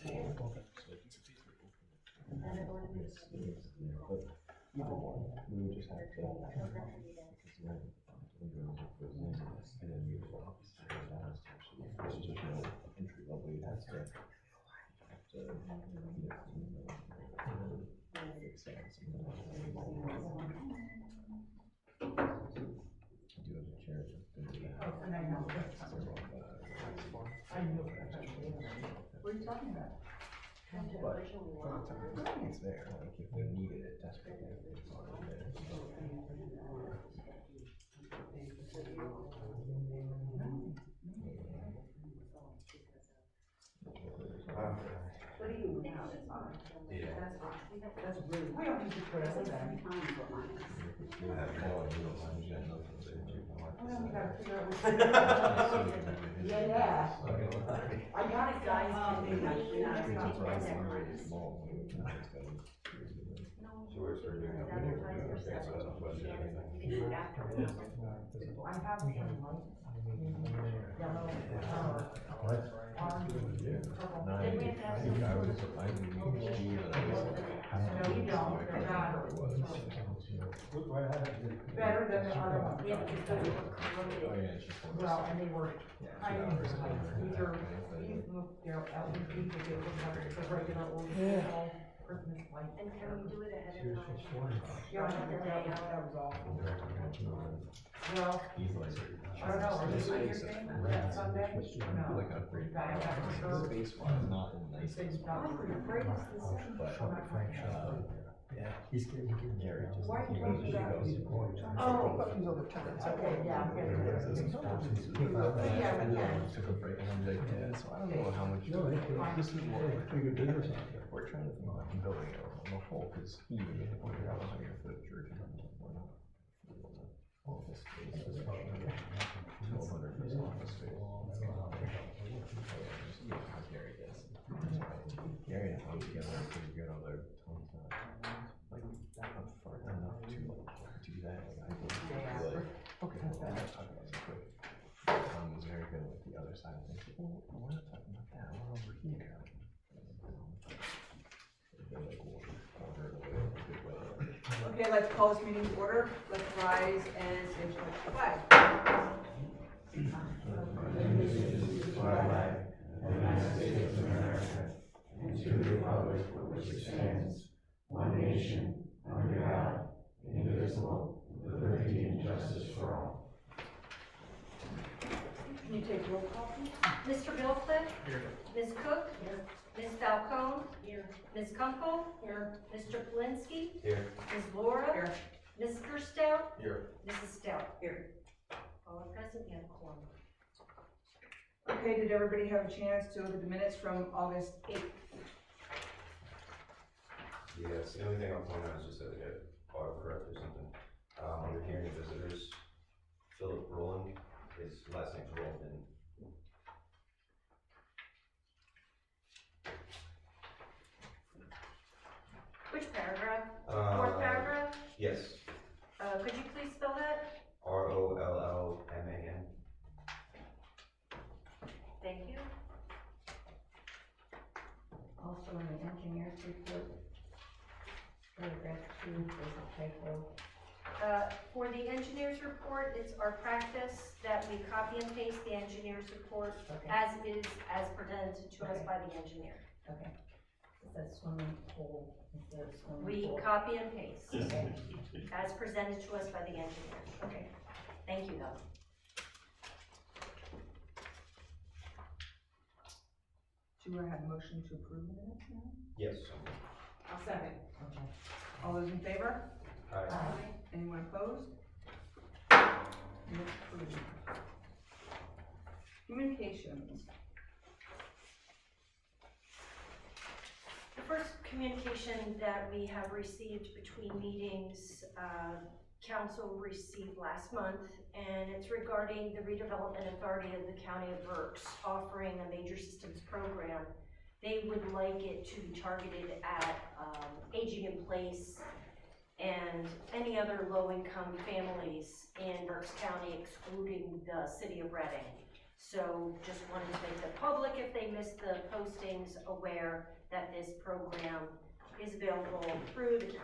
Either one, we would just have to, because then we go and then you just no entry level, you have to fix that. Do as a chair. What are you talking about? But for the time it's there, like if we needed it desperately, it's already there. What do you now? Yeah. That's really, we don't need to put it in there. Well, we gotta figure out what. Yeah. I got it, guys. I have some light, yellow, orange, purple. No, you don't, they're not. Better than the other one. Oh, yeah, she's Well, and they were, I mean, either, these look, they're LED, but they look like it's a regular old school Christmas light. And can we do it ahead of time? Yeah, that was awful. Well, I don't know, are you doing your thing Sunday? No. like upgrade. I have to go. Space wise, not in nice. Things not Oh, the break is the same. But, Yeah, he's getting Gary just. Why do you he do that? goes, Oh. but these other tenants. Okay, yeah, I'm getting it. Yeah, took a break and I'm like, yeah, so I don't know how much. This is what we're trying to think about building it on the whole, because even if $100 on your furniture, office space is about 1,200 for office space. You know how Gary does. Gary and I put together a pretty good on their tons of, like, I'm far enough to like do that. Like, I would be like, okay, well, let's talk about this quick. Tom was very good with the other side of things. Well, we're not talking about that. We're over here. They're like, order it away in a good way. Okay, let's call this meeting to order. Let's rise and say the flag. The United States of America, and to the republic for which it stands, one nation, under God, indivisible, with liberty and justice for all. Can you take roll call, please? Mr. Biltcliff? Here. Ms. Cook? Here. Ms. Falcone? Here. Ms. Kunkel? Here. Mr. Polinsky? Here. Ms. Lorah? Here. Mr. Stoudt? Here. Mrs. Stoudt? Here. All are present, we have a quorum. Okay, did everybody have a chance to look at the minutes from August 8th? Yes, the only thing I'll point out is just that it autocorrect or something. Under hearing visitors, Philip Roland, his last name's Roland. Which paragraph? Uh, Fourth paragraph? Yes, Could you please spell that? ROLLMAN. Thank you. Also in the engineer's report, paragraph 2, there's a typo. For the engineer's report, it's our practice that we copy and paste the engineer's report Okay. as presented to us Okay. by the engineer. Okay. Is that swimming pool instead of swimming We pool? copy and paste Okay. as presented to us by the engineer. Okay. Thank you, though. Do I have a motion to approve the minutes now? Yes. I'll second. Okay. All those in favor? Aye. Anyone opposed? Minutes approved. Communications. The first communication that we have received between meetings, council received last month, and it's regarding the redevelopment authority of the county of Berks offering a major systems program. They would like it to be targeted at aging in place and any other low-income families in Berks County, excluding the city of Reading. So just wanted to make the public, if they missed the postings aware that this program is available through the county.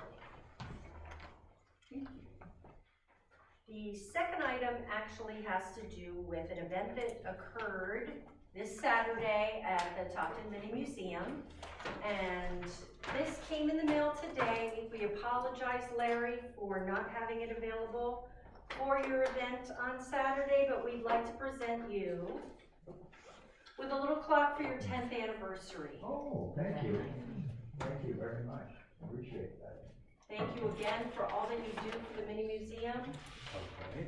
The second item actually has to do with an event that occurred this Saturday at the Topton Mini Museum. And this came in the mail today. We apologize, Larry, for not having it available for your event on Saturday, but we'd like to present you with a little clock for your 10th anniversary. Oh, thank you. Thank you very much. Appreciate that. Thank you again for all that you do for the Mini Museum Okay.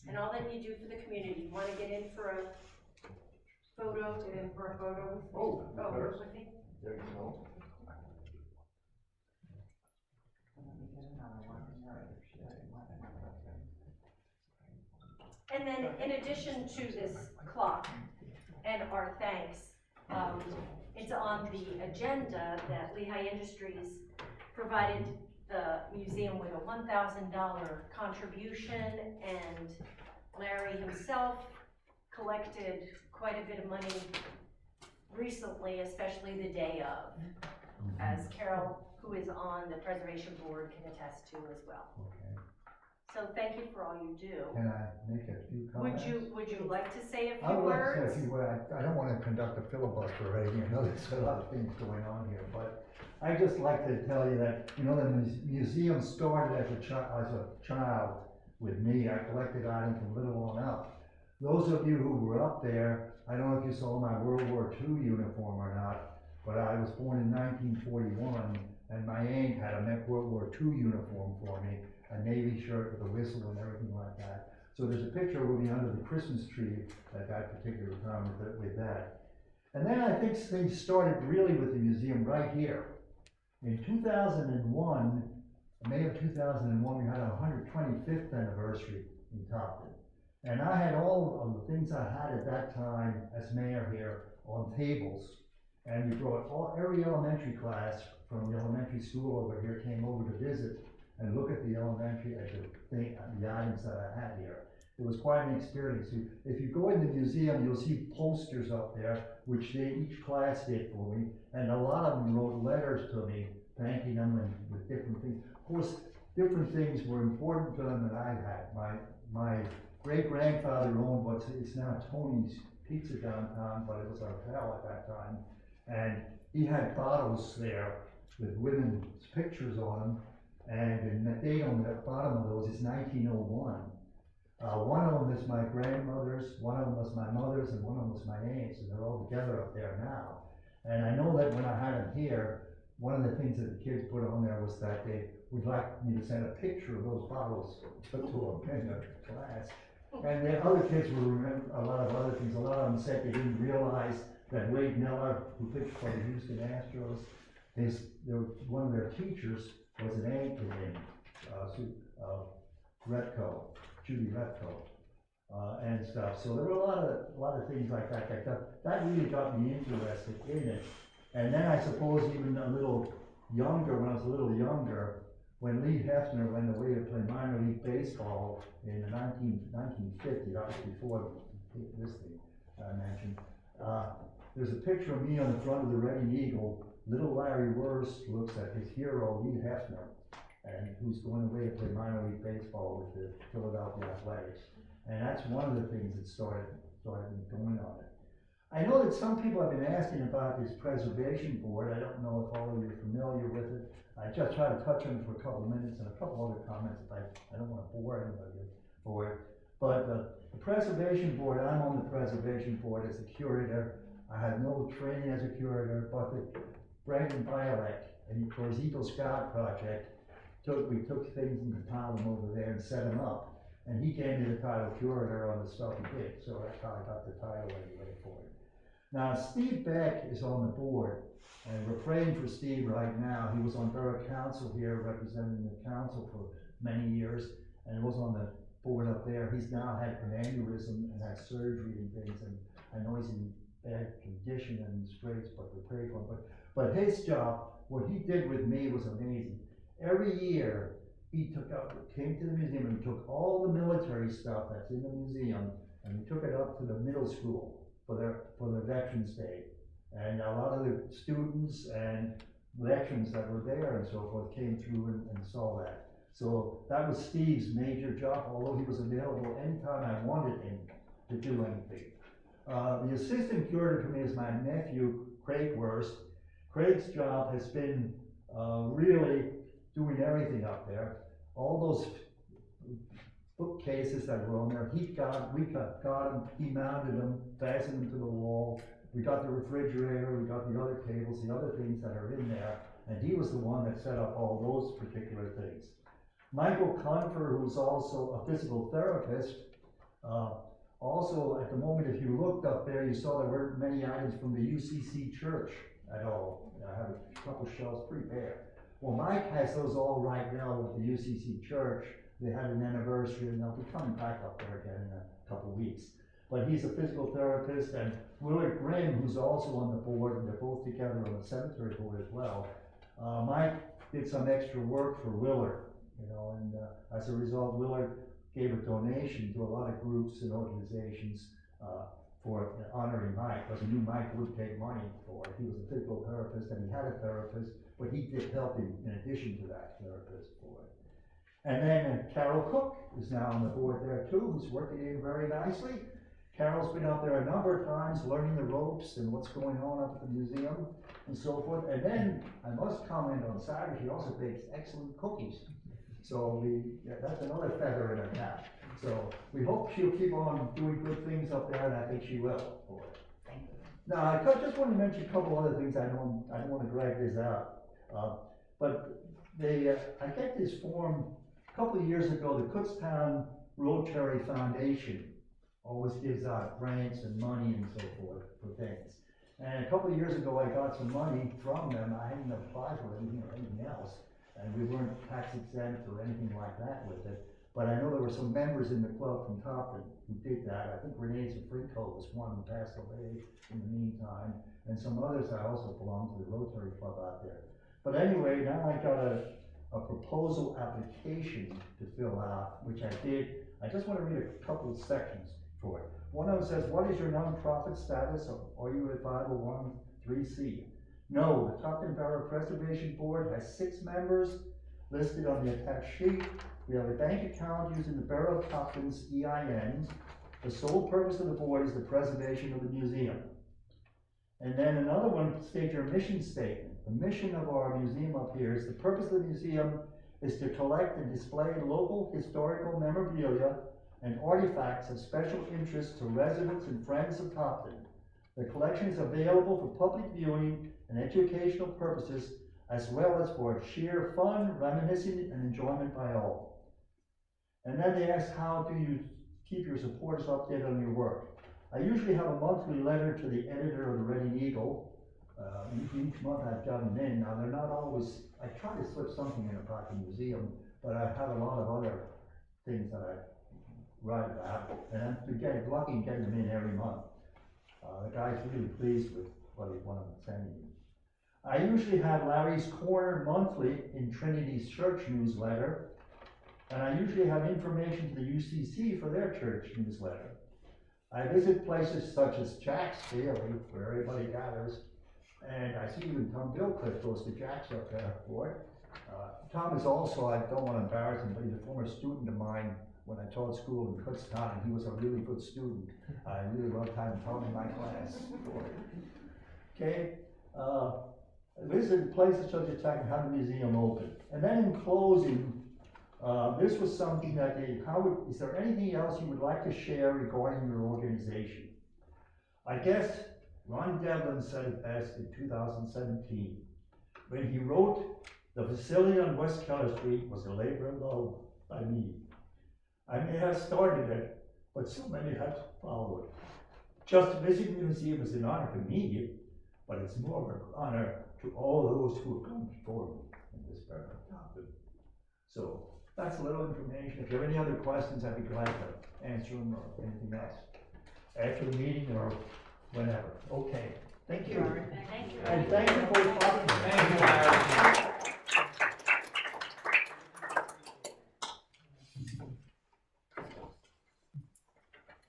and all that you do for the community. Want to get in for a photo? Get in for a photo? Oh, Oh, first. with me? There you go. And then in addition to this clock and our thanks, it's on the agenda that Lehigh Industries provided the museum with a $1,000 contribution, and Larry himself collected quite a bit of money recently, especially the day of, as Carol, who is on the preservation board, can attest to as well. Okay. So thank you for all you do. Can I make a few comments? Would you like to say a I few would like to say a words? few words. I don't want to conduct a filibuster or anything. I know there's a lot of things going on here, but I just like to tell you that, you know, the museum started as a child with me. I collected items from little on up. Those of you who were up there, I don't know if you saw my World War II uniform or not, but I was born in 1941, and my aunt had a World War II uniform for me, a Navy shirt with a whistle and everything like that. So there's a picture of me under the Christmas tree at that particular time with that. And then I think things started really with the museum right here. In 2001, May of 2001, we had our 125th anniversary in Topton. And I had all of the things I had at that time as mayor here on tables. And we brought every elementary class from the elementary school over here came over to visit and look at the elementary, at the items that I had here. It was quite an experience. If you go in the museum, you'll see posters up there, which each class did for me, and a lot of them wrote letters to me, thanking them and with different things. Of course, different things were important to them than I had. My great-grandfather owned what is now Tony's Pizza downtown, but it was a hotel at that time, and he had bottles there with women's pictures on them, and the date on the bottom of those is 1901. One of them is my grandmother's, one of them was my mother's, and one of them was my aunt's, and they're all together up there now. And I know that when I had them here, one of the things that the kids put on there was that they would like me to send a picture of those bottles to them in the class. And the other kids would remember a lot of other things. A lot of them said they didn't realize that Wade Miller, who pitched for the Houston Astros, one of their teachers was an aunt to him, Judy Repko, and stuff. So there were a lot of things like that. That really got me interested in it. And then I suppose even a little younger, when I was a little younger, when Lee Hefner went away to play minor league baseball in the 1950, that was before this thing I mentioned, there's a picture of me on the front of the Reading Eagle. Little Larry Wurst looks at his hero, Lee Hefner, and who's going away to play minor league baseball with the Philadelphia Athletics. And that's one of the things that started me going on it. I know that some people have been asking about this preservation board. I don't know if all of you are familiar with it. I just try to touch on it for a couple of minutes and a couple other comments if I don't want to bore anybody for it. But the preservation board, I'm on the preservation board as a curator. I had no training as a curator, but Brandon Bialek, and for his Eagle Scout project, we took things and piled them over there and set them up. And he gave me the title curator on the stuff he did, so that's how I got the title anyway for it. Now, Steve Beck is on the board, and we're praying for Steve right now. He was on Borough Council here, representing the council for many years, and was on the board up there. He's now had an aneurysm and had surgery and things, and I know he's in bad condition and straits, but we're praying for him. But his job, what he did with me was amazing. Every year, he came to the museum and took all the military stuff that's in the museum, and he took it up to the middle school for their Veterans Day. And a lot of the students and veterans that were there and so forth came through and saw that. So that was Steve's major job, although he was available anytime I wanted him to do anything. The assistant curator for me is my nephew, Craig Wurst. Craig's job has been really doing everything up there. All those bookcases that were on there, we got them, he mounted them, fastened them to the wall. We got the refrigerator, we got the other tables, the other things that are in there, and he was the one that set up all those particular things. Michael Confer, who's also a physical therapist, also at the moment, if you looked up there, you saw there weren't many items from the UCC church at all. I have a couple shelves pretty bare. Well, Mike has those all right now with the UCC church. They had an anniversary and they'll be coming back up there again in a couple of weeks. But he's a physical therapist, and Willard Grimm, who's also on the board, and they're both together on the cemetery board as well. Mike did some extra work for Willard, you know, and as a result, Willard gave a donation to a lot of groups and organizations for honoring Mike, because he knew Mike would take money for it. He was a physical therapist, and he had a therapist, but he did help him in addition to that therapist for it. And then Carol Cook is now on the board there too, who's working in very nicely. Carol's been up there a number of times learning the ropes and what's going on up at the museum and so forth. And then I must comment on Saturday, she also bakes excellent cookies. So that's another feather in her cap. So we hope she'll keep on doing good things up there, and I think she will for it. Thank you. Now, I just want to mention a couple other things. I don't want to drag this out. But I get this form a couple of years ago. The Kutztown Rotary Foundation always gives out grants and money and so forth for things. And a couple of years ago, I got some money from them. I hadn't applied for anything or anything else, and we weren't tax exempt or anything like that with it. But I know there were some members in the club from Topton who did that. I think Renee Zafrinko was one who passed away in the meantime, and some others that also belong to the Rotary Club out there. But anyway, now I got a proposal application to fill out, which I did. I just want to read a couple of sections for it. One of them says, what is your nonprofit status? Are you a 501(c)(3)? No, the Topton Borough Preservation Board has 6 members listed on the attached sheet. We have a bank account using the Borough of Topton's EINs. The sole purpose of the board is the preservation of the museum. And then another one states your mission statement. The mission of our museum up here is the purpose of the museum is to collect and display local historical memorabilia and artifacts of special interest to residents and friends of Topton. The collection is available for public viewing and educational purposes, as well as for sheer fun, reminiscing, and enjoyment by all. And then they ask, how do you keep your supporters updated on your work? I usually have a monthly letter to the editor of the Reading Eagle. Each month I've got them in. Now they're not always, I try to slip something in about the museum, but I have a lot of other things that I write about, and I'm lucky in getting them in every month. The guy's really pleased with what I'm sending me. I usually have Larry's Corner monthly in Trinity's church newsletter, and I usually have information to the UCC for their church newsletter. I visit places such as Jack's Daily, where everybody gathers, and I see even Tom Biltcliff goes to Jack's up there for it. Tom is also, I don't want to embarrass him, but he's a former student of mine when I taught school in Kutztown, and he was a really good student. I really loved having Tom in my class for it. Okay, visit places such as Jack and have the museum open. And then in closing, this was something that is there anything else you would like to share regarding your organization? I guess Ron Devlin said it best in 2017, when he wrote, the facility on West Keller Street was a labor of love by me. I may have started it, but so many have followed. Just visiting the museum is an honor to me, but it's more of an honor to all those who have come before me in this Borough of Topton. So that's a little information. If you have any other questions, I'd be glad to answer them or anything else after the meeting or whenever. Okay, thank you. Thank you. And thank you for talking. Thank you, Larry.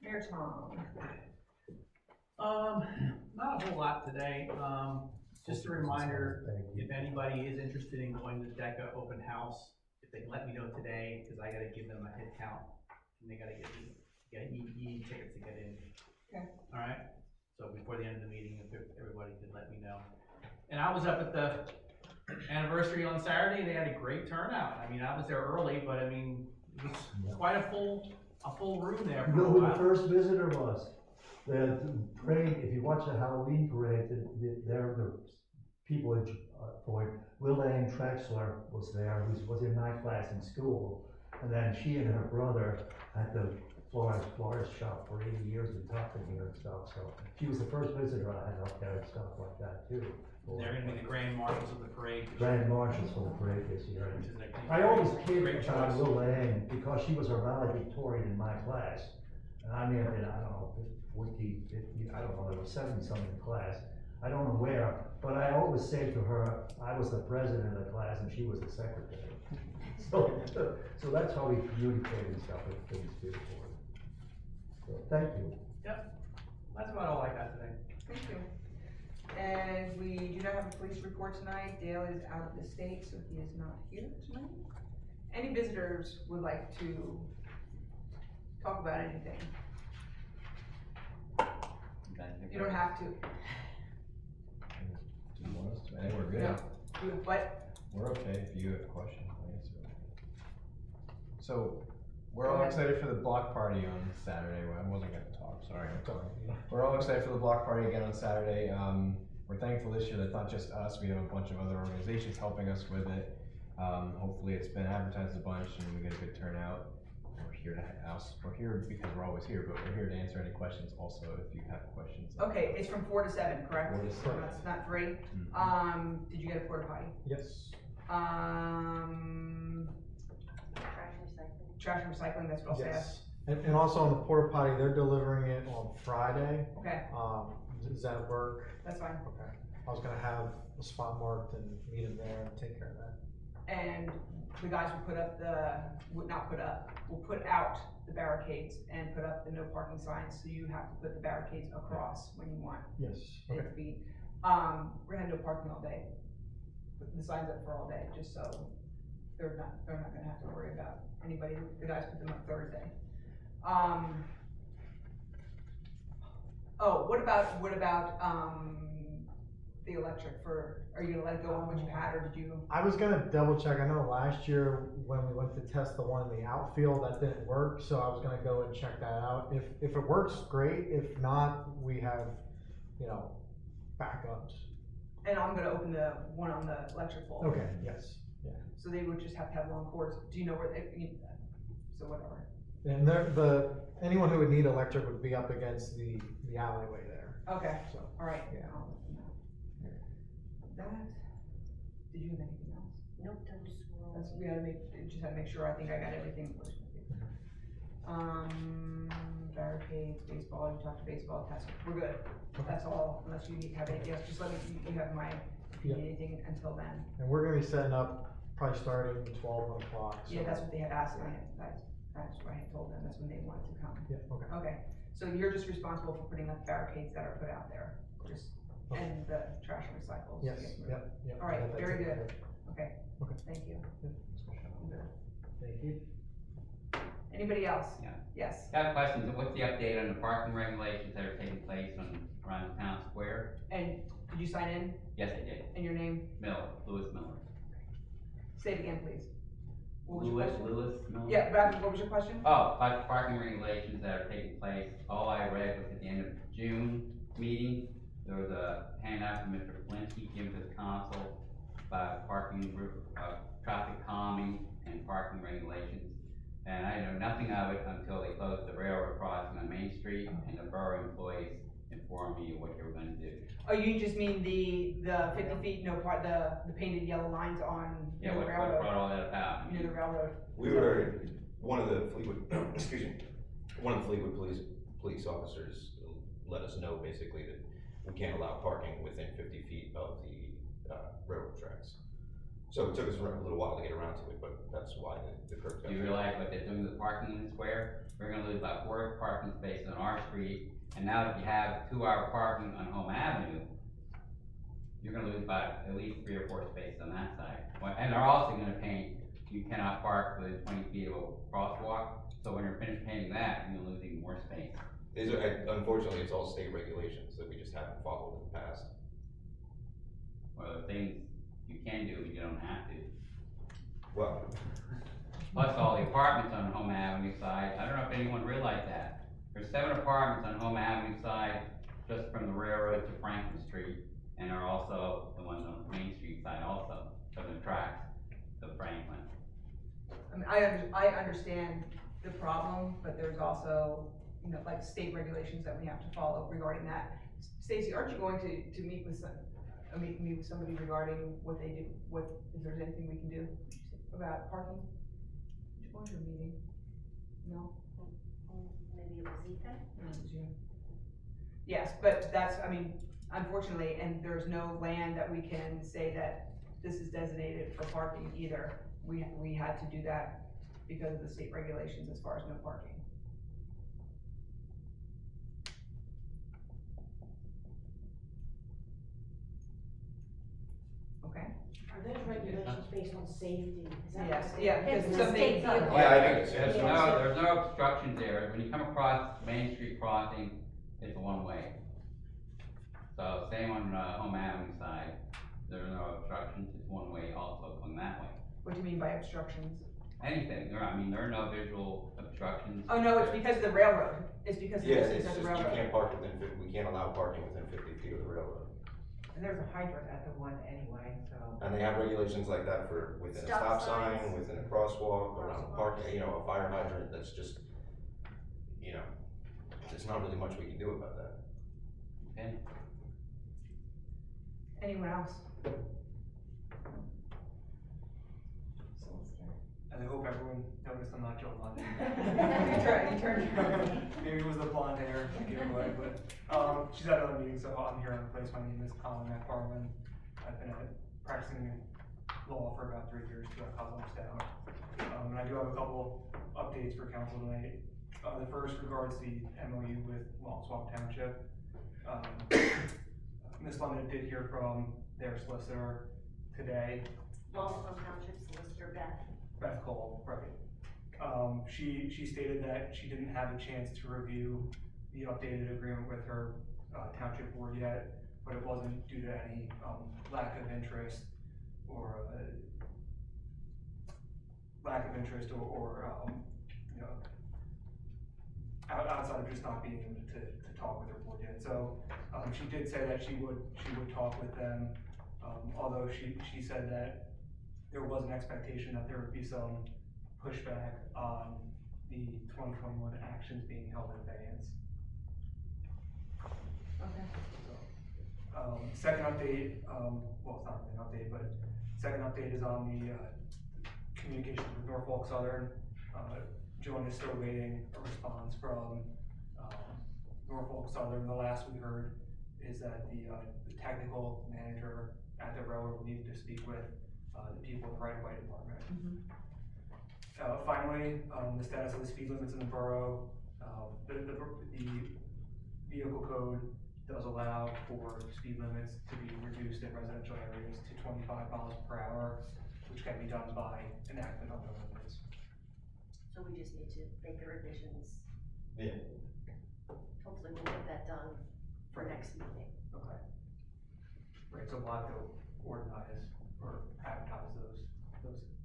Mayor Tom. Not a whole lot today. Just a reminder, if anybody is interested in going to the DECA open house, if they can let me know today, because I gotta give them a head count, and they gotta you need tickets to get in. Okay. All right, so before the end of the meeting, if everybody could let me know. And I was up at the anniversary on Saturday, they had a great turnout. I mean, I was there early, but I mean, it was quite a full room there You for know a who the while. first visitor was? The parade, if you watch the Halloween parade, the people in, William Trexler was there, who was in my class in school. And then she and her brother had the florist shop for 80 years in Topton here and stuff, so she was the first visitor I had up there and stuff like that too. They're gonna be the grand marshals of the parade. Grand marshals for the parade this year. Which is a I always great kid about choice. Will Ann because she was a valedictorian in my class. And I mean, I don't know, 14, 15, I don't know, there was 70-something in class. I don't know where, but I always say to her, I was the president of the class and she was the secretary. So that's how we communicate and stuff with things too. So, thank you. Yep, that's about all I got today. Thank you. And we do not have a police report tonight. Dale is out of the state, so he is not here tonight. Any visitors would like to talk about anything? You don't have to. Do you want us to? I think we're good. No. You, what? We're okay if you have a question, I'll answer it. So, we're Go all ahead. excited for the block party on Saturday. Well, I wasn't gonna talk, sorry. We're all excited for the block party again on Saturday. We're thankful this year that it's not just us, we have a bunch of other organizations helping us with it. Hopefully it's been advertised a bunch and we get a good turnout. We're here because we're always here, but we're here to answer any questions also if you have questions. Okay, it's from 4 to 7, correct? 4 to 7. That's not 3. Mhm. Did you get a porta potty? Yes. Trash and recycling, that's what I'll say. Yes. And also on the porta potty, they're delivering it on Friday. Okay, Does that work? that's fine. Okay. I was gonna have a spot marked and meet him there and take care of that. And the guys will put up will put out the barricades and put up the no parking signs, so you have to put the barricades across when you want Yes. it Okay. to be. We're gonna have no parking all day. Put the signs up for all day, just so they're not gonna have to worry about anybody. The guys put them up Thursday. Oh, what about, the electric are you gonna let it go on what you had, or did you? I was gonna double check. I know last year when we went to test the one in the outfield, that didn't work, so I was gonna go and check that out. If it works, great. If not, we have, backups. And I'm gonna open the one on the electric pole. Okay, yes, yeah. So they would just have to have long cords. Do you know where so whatever. And anyone who would need electric would be up against the alleyway there, Okay, so. alright. Yeah. That, did you have anything else? Nope, That's, just had to make sure, I think I got everything. Barricades, baseball, you talked to baseball, test, we're good. That's all, unless you have anything else, just let me, you have my, if you need anything until then. And we're gonna be setting up, probably starting 1 o'clock, so. Yeah, that's what they had asked, and that's what I had told them, that's when they wanted to come. Yeah, okay. Okay, so you're just responsible for putting up barricades that are put out there, Okay. and the trash and recycles. Yes, get moved. yep. All right, I got that very taken good. care of. Okay, Okay. thank you. I'm good. Thank you. Anybody else? Yeah. Yes, Got a question, so what's the update on the parking regulations that are taking place around the town square? and did you sign in, Yes, I did. and your name? Miller, Louis Miller. Say it again, please. What was your question? Louis Miller? Yeah, Brad, what was your question? Oh, about the parking regulations that are taking place, all I read was at the end of June meeting, there was a handout from Mr. Polinsky given to the council about parking, traffic calming and parking regulations. And I know nothing of it until they closed the railroad crossing on Main Street and the borough employees informed me of what they were gonna do. Oh, you just mean the 50 feet, no part, the painted yellow lines on Yeah, near the what railroad, brought all that about? I near the mean, railroad? We were, one of the Fleetwood, excuse me, one of the Fleetwood police officers let us know basically that we can't allow parking within 50 feet of the railroad tracks. So it took us a little while to get around to it, but that's why the curb got. Do you realize what they're doing with the parking in the square? We're gonna lose about 4 parking spaces on our street, and now if you have 2-hour parking on Home Avenue, you're gonna lose about at least 3 or 4 spaces on that side. And they're also gonna paint, you cannot park within 20 feet of a crosswalk, so when you're finished painting that, you're gonna lose even more space. These are, unfortunately, it's all state regulations that we just haven't followed in the past. Or the things you can do, but you don't have to. Well, Plus all the apartments on Home Avenue side, I don't know if anyone realized that. There's 7 apartments on Home Avenue side, just from the railroad to Franklin Street, and there are also the ones on Main Street side also, from the tracks to Franklin. I mean, I understand the problem, but there's also, you know, like state regulations that we have to follow regarding that. Stacy, aren't you going to meet with meet with somebody regarding what they do, if there's anything we can do about parking? Did you go to a meeting? No? Maybe it was Ethan? No, it was you. Yes, but that's, I mean, unfortunately, and there's no land that we can say that this is designated for parking either. We had to do that because of the state regulations as far as no parking. Okay? Are those regulations based on safety? Is that Yes, what- yeah, It's because the something. state government. yeah, I think it's, There's no obstructions there, when you come across Main Street crossing, it's a one-way. So same on, Home Avenue side, there are no obstructions, it's one-way also going that way. What do you mean by obstructions? Anything, there are no visual obstructions. Oh, no, it's because of the railroad. It's because of the yes, distance it's of just, the you railroad. can't park within 50, we can't allow parking within 50 feet of the railroad. And there's a hydrant at the one anyway, so. And they have regulations like that for within a Stop stop sign, signs. within a crosswalk, around the Crosswalks. park, you know, a fire hydrant, that's just, you know, there's not really much we can do about that. Okay. Anyone else? And I hope everyone noticed I'm not Joe London. You turned your. Maybe it was the blonde hair that gave away, but, she's at another meeting, so I'm here on the place. My name is Collin McFarlane. I've been practicing law for about 3 years throughout Callowhill, Stoudt. And I do have a couple updates for council tonight. The first regards the MOU with Swamp Township. Ms. London did hear from their solicitor today. Walsall Township Solicitor Beth Cole, right. She stated that she didn't have a chance to review the updated agreement with her township board yet, but it wasn't due to any lack of interest or you know, outside of just not being able to talk with her board yet. So she did say that she would talk with them, although she said that there was an expectation that there would be some pushback on the 2021 actions being held in abeyance. Okay. Second update, well, it's not really an update, but second update is on the communications with Norfolk Southern. Joan is still waiting a response from Norfolk Southern. The last we heard is that the technical manager at the railroad needed to speak with the people in the right-of-way department. Finally, the status of the speed limits in the borough. The vehicle code does allow for speed limits to be reduced in residential areas to 25 miles per hour, which can be done by enactment of the ordinance. So we just need to make the revisions. Yeah. Hopefully we'll get that done for next meeting. Okay. Right, so we'll have to organize or advertise those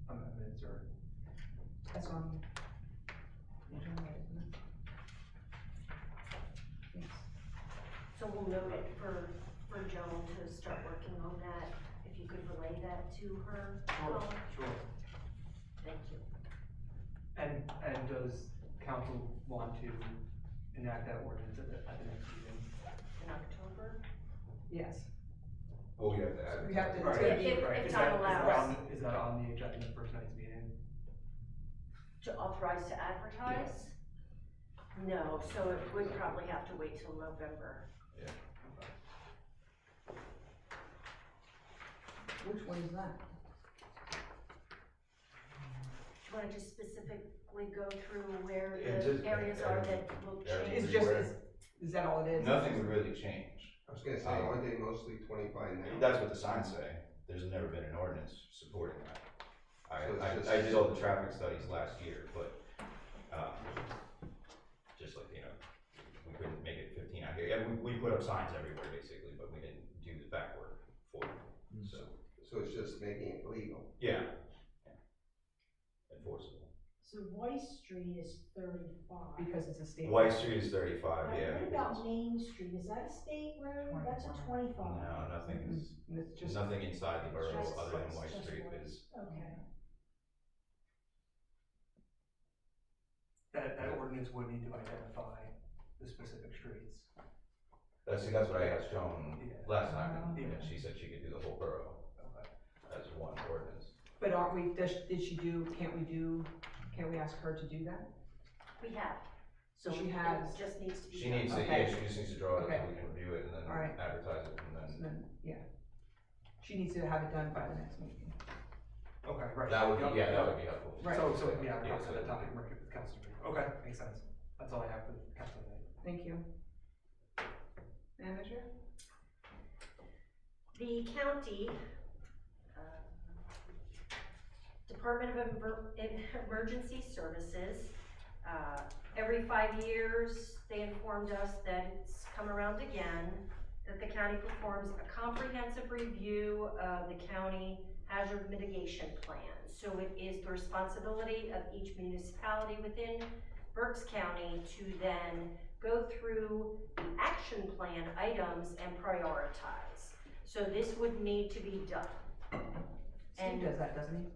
amendments or. That's on the agenda, isn't it? Yes. So we'll note it for Joan to start working on that, if you could relay that to her. Sure, sure. Thank you. And does council want to enact that ordinance at the next meeting? In October? Yes. Well, we have to add. We have to- Right, If right. time Is that allows. Is that on the agenda for tonight's meeting? To authorize to advertise? No, so it would probably have to wait till November. Which one is that? Do you wanna just specifically go through where Yeah, the just- areas are that will areas. change? It's just, is that all it is? Nothing would really change. I was gonna say, aren't they mostly 25 now? That's what the signs say, there's never been an ordinance supporting that. So it's just- I did all the traffic studies last year, but, just like, you know, we couldn't make it 15 out here. Yeah, we put up signs everywhere basically, but we didn't do the back work for it, so, So it's just making it legal. yeah. Enforceable. So Weiss Street is 35. Because it's a state. White Street is 35, yeah. What about Main Street, is that a state road? That's a 25. No, nothing is, It's just, nothing inside the borough Just- other than White just Street Weiss. is, Okay. That ordinance would need to identify the specific streets. that's what I asked Joan Yeah. last time, and Yeah. she said she could do the whole borough Okay. as one ordinance. but aren't we, can't we ask her to do that? We have. So she it has- Just needs to be. She needs to, Okay. yeah, she just needs to draw it up so Okay. we can review it and then All right. advertise it and So then. then, yeah. She needs to have it done by the next meeting. Okay, right. That would Yep. be, yeah, that would be helpful. Right. So, yeah, Yeah, at so that that- time, right, with council. Okay, makes sense. That's all I have for council tonight. Thank you. Manager? The county, Department of Emergency Services, every 5 years, they informed us that it's come around again, that the county performs a comprehensive review of the county hazard mitigation plan. So it is the responsibility of each municipality within Berks County to then go through the action plan items and prioritize. So this would need to be done. Steve does that, doesn't he?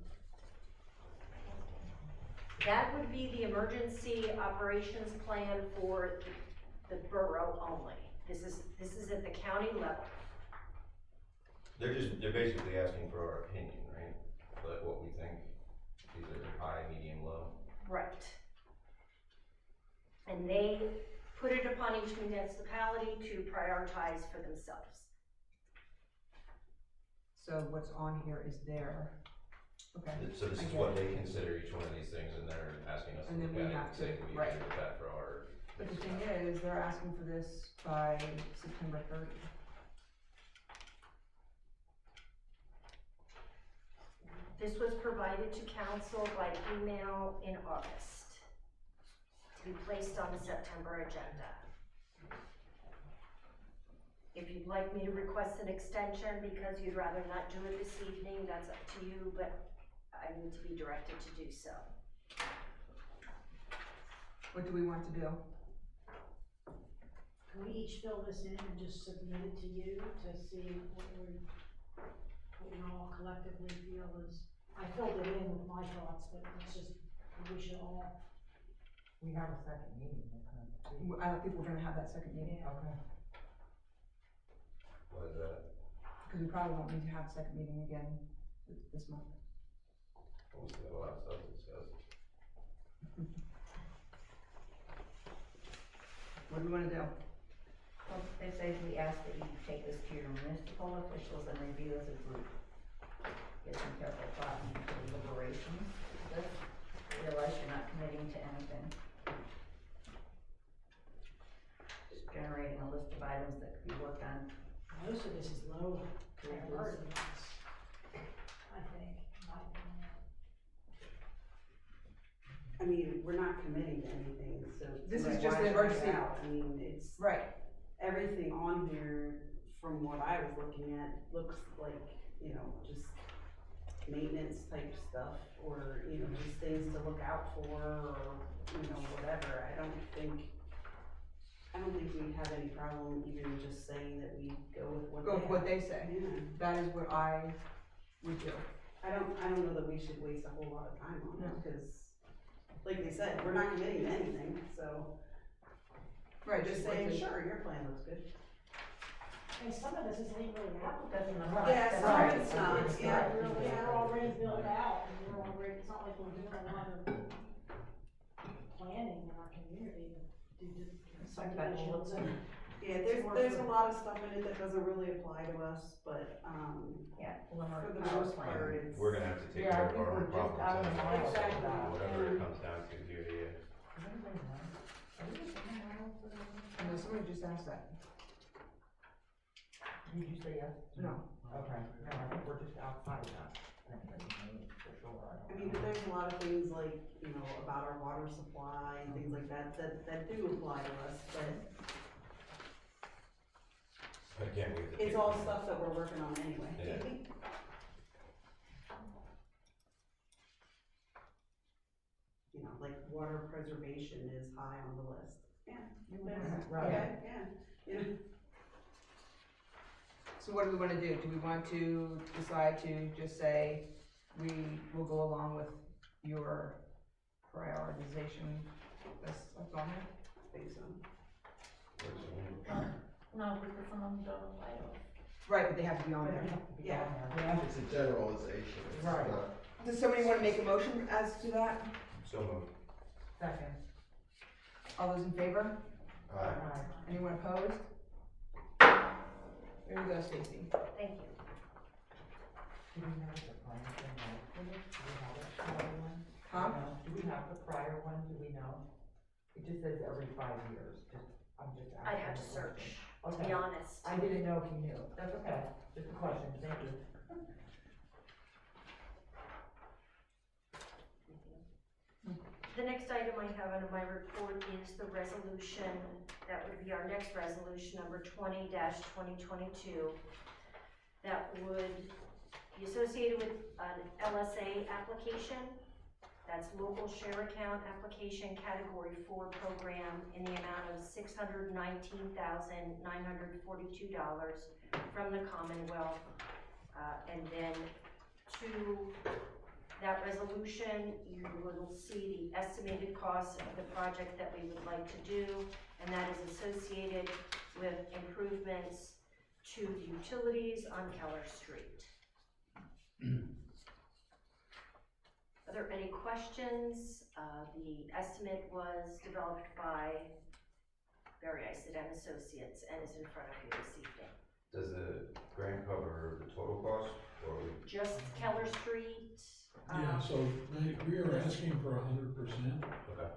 That would be the emergency operations plan for the borough only. This is at the county level. They're basically asking for our opinion, right? Like what we think, either high, medium, low. Right. And they put it upon each municipality to prioritize for themselves. So what's on here is there. Okay. So this I is get what it. they consider each one of these things and they're asking us to And then look we at it have and to- say, we right. agree with that for our. But the thing is, they're asking for this by September 30. This was provided to council by email in August to be placed on the September agenda. If you'd like me to request an extension because you'd rather not do it this evening, that's up to you, but I need to be directed to do so. What do we want to do? Can we each fill this in and just submit it to you to see what we all collectively feel is, I filled it in with my thoughts, but it's just, we should all. We have a second meeting. I don't think we're gonna have that second meeting. Yeah. Okay. What is that? Because we probably won't need to have a second meeting again this month. We still have a lot of stuff to discuss. What do we wanna do? Well, they say we ask that you take this to your municipal officials and review as a group. Get some careful thought into deliberations. This, realize you're not committing to anything. Just generating a list of items that could be worked on. Most of this is low priority ones, I think, in my opinion. I mean, we're not committing to anything, so. This like, is just why an drag it emergency. out? I mean, it's, Right. everything on here, from what I was looking at, looks like, you know, just maintenance type stuff, or, you know, just things to look out for, or, you know, whatever. I don't think we'd have any problem even just saying that we go with what they Go with what have. they say. Yeah, That is what I would do. I don't know that we should waste a whole lot of time on No. it, because, like they said, we're not committing to anything, so. Right, Just what saying, they- sure, your plan looks good. And some of this isn't even really applicable. Doesn't Right. apply. Yeah, some Right. of it's not, It's yeah. not really, we're already built out, and we're already, it's not like we're doing a lot of planning in our community to do subdivisions and. Yeah, there's a lot of stuff in it that doesn't really apply to us, but, Yeah. for the most part, it's. We're gonna have to take Yeah, I care of think our we're own just problems out of anyway, line so with that. whatever it comes down to here, yeah. No, somebody just asked that. Did you say yes? No. Okay, no, I think we're just outside that. For sure, I mean, but there's a lot of things like, you know, about our water supply and things like that, that do apply to us, but Again, we have to. it's all stuff that we're working on anyway. Yeah. You know, like water preservation is high on the list. Yeah. Right. Okay, yeah, you know. So what do we wanna do? Do we want to decide to just say, we will go along with your prioritization that's on there? I think so. No, because some of them don't apply to us. Right, but they have to be on there. Yeah. It's a generalization, it's Right. not. Does somebody wanna make a motion as to that? So moved. Second. All those in favor? Right. Anyone opposed? There you go, Stacy. Thank you. Do we have the prior thing, do we have a prior one? Huh? No. Do we have the prior one, do we know? It just says every 5 years, I'm just asking. I'd have to a search, question. to be honest. I didn't know if you knew, that's okay, just a question, thank you. The next item I have under my report is the resolution, that would be our next resolution, number 20-2022, that would be associated with an LSA application. That's local share account application category 4 program in the amount of $619,942 from the Commonwealth. And then to that resolution, you will see the estimated cost of the project that we would like to do, and that is associated with improvements to the utilities on Keller Street. Are there any questions? The estimate was developed by Barry Isid and Associates and is in front of you this evening. Does the grant cover the total cost, or? Just Keller Street. Yeah, so we are asking for 100%. Okay.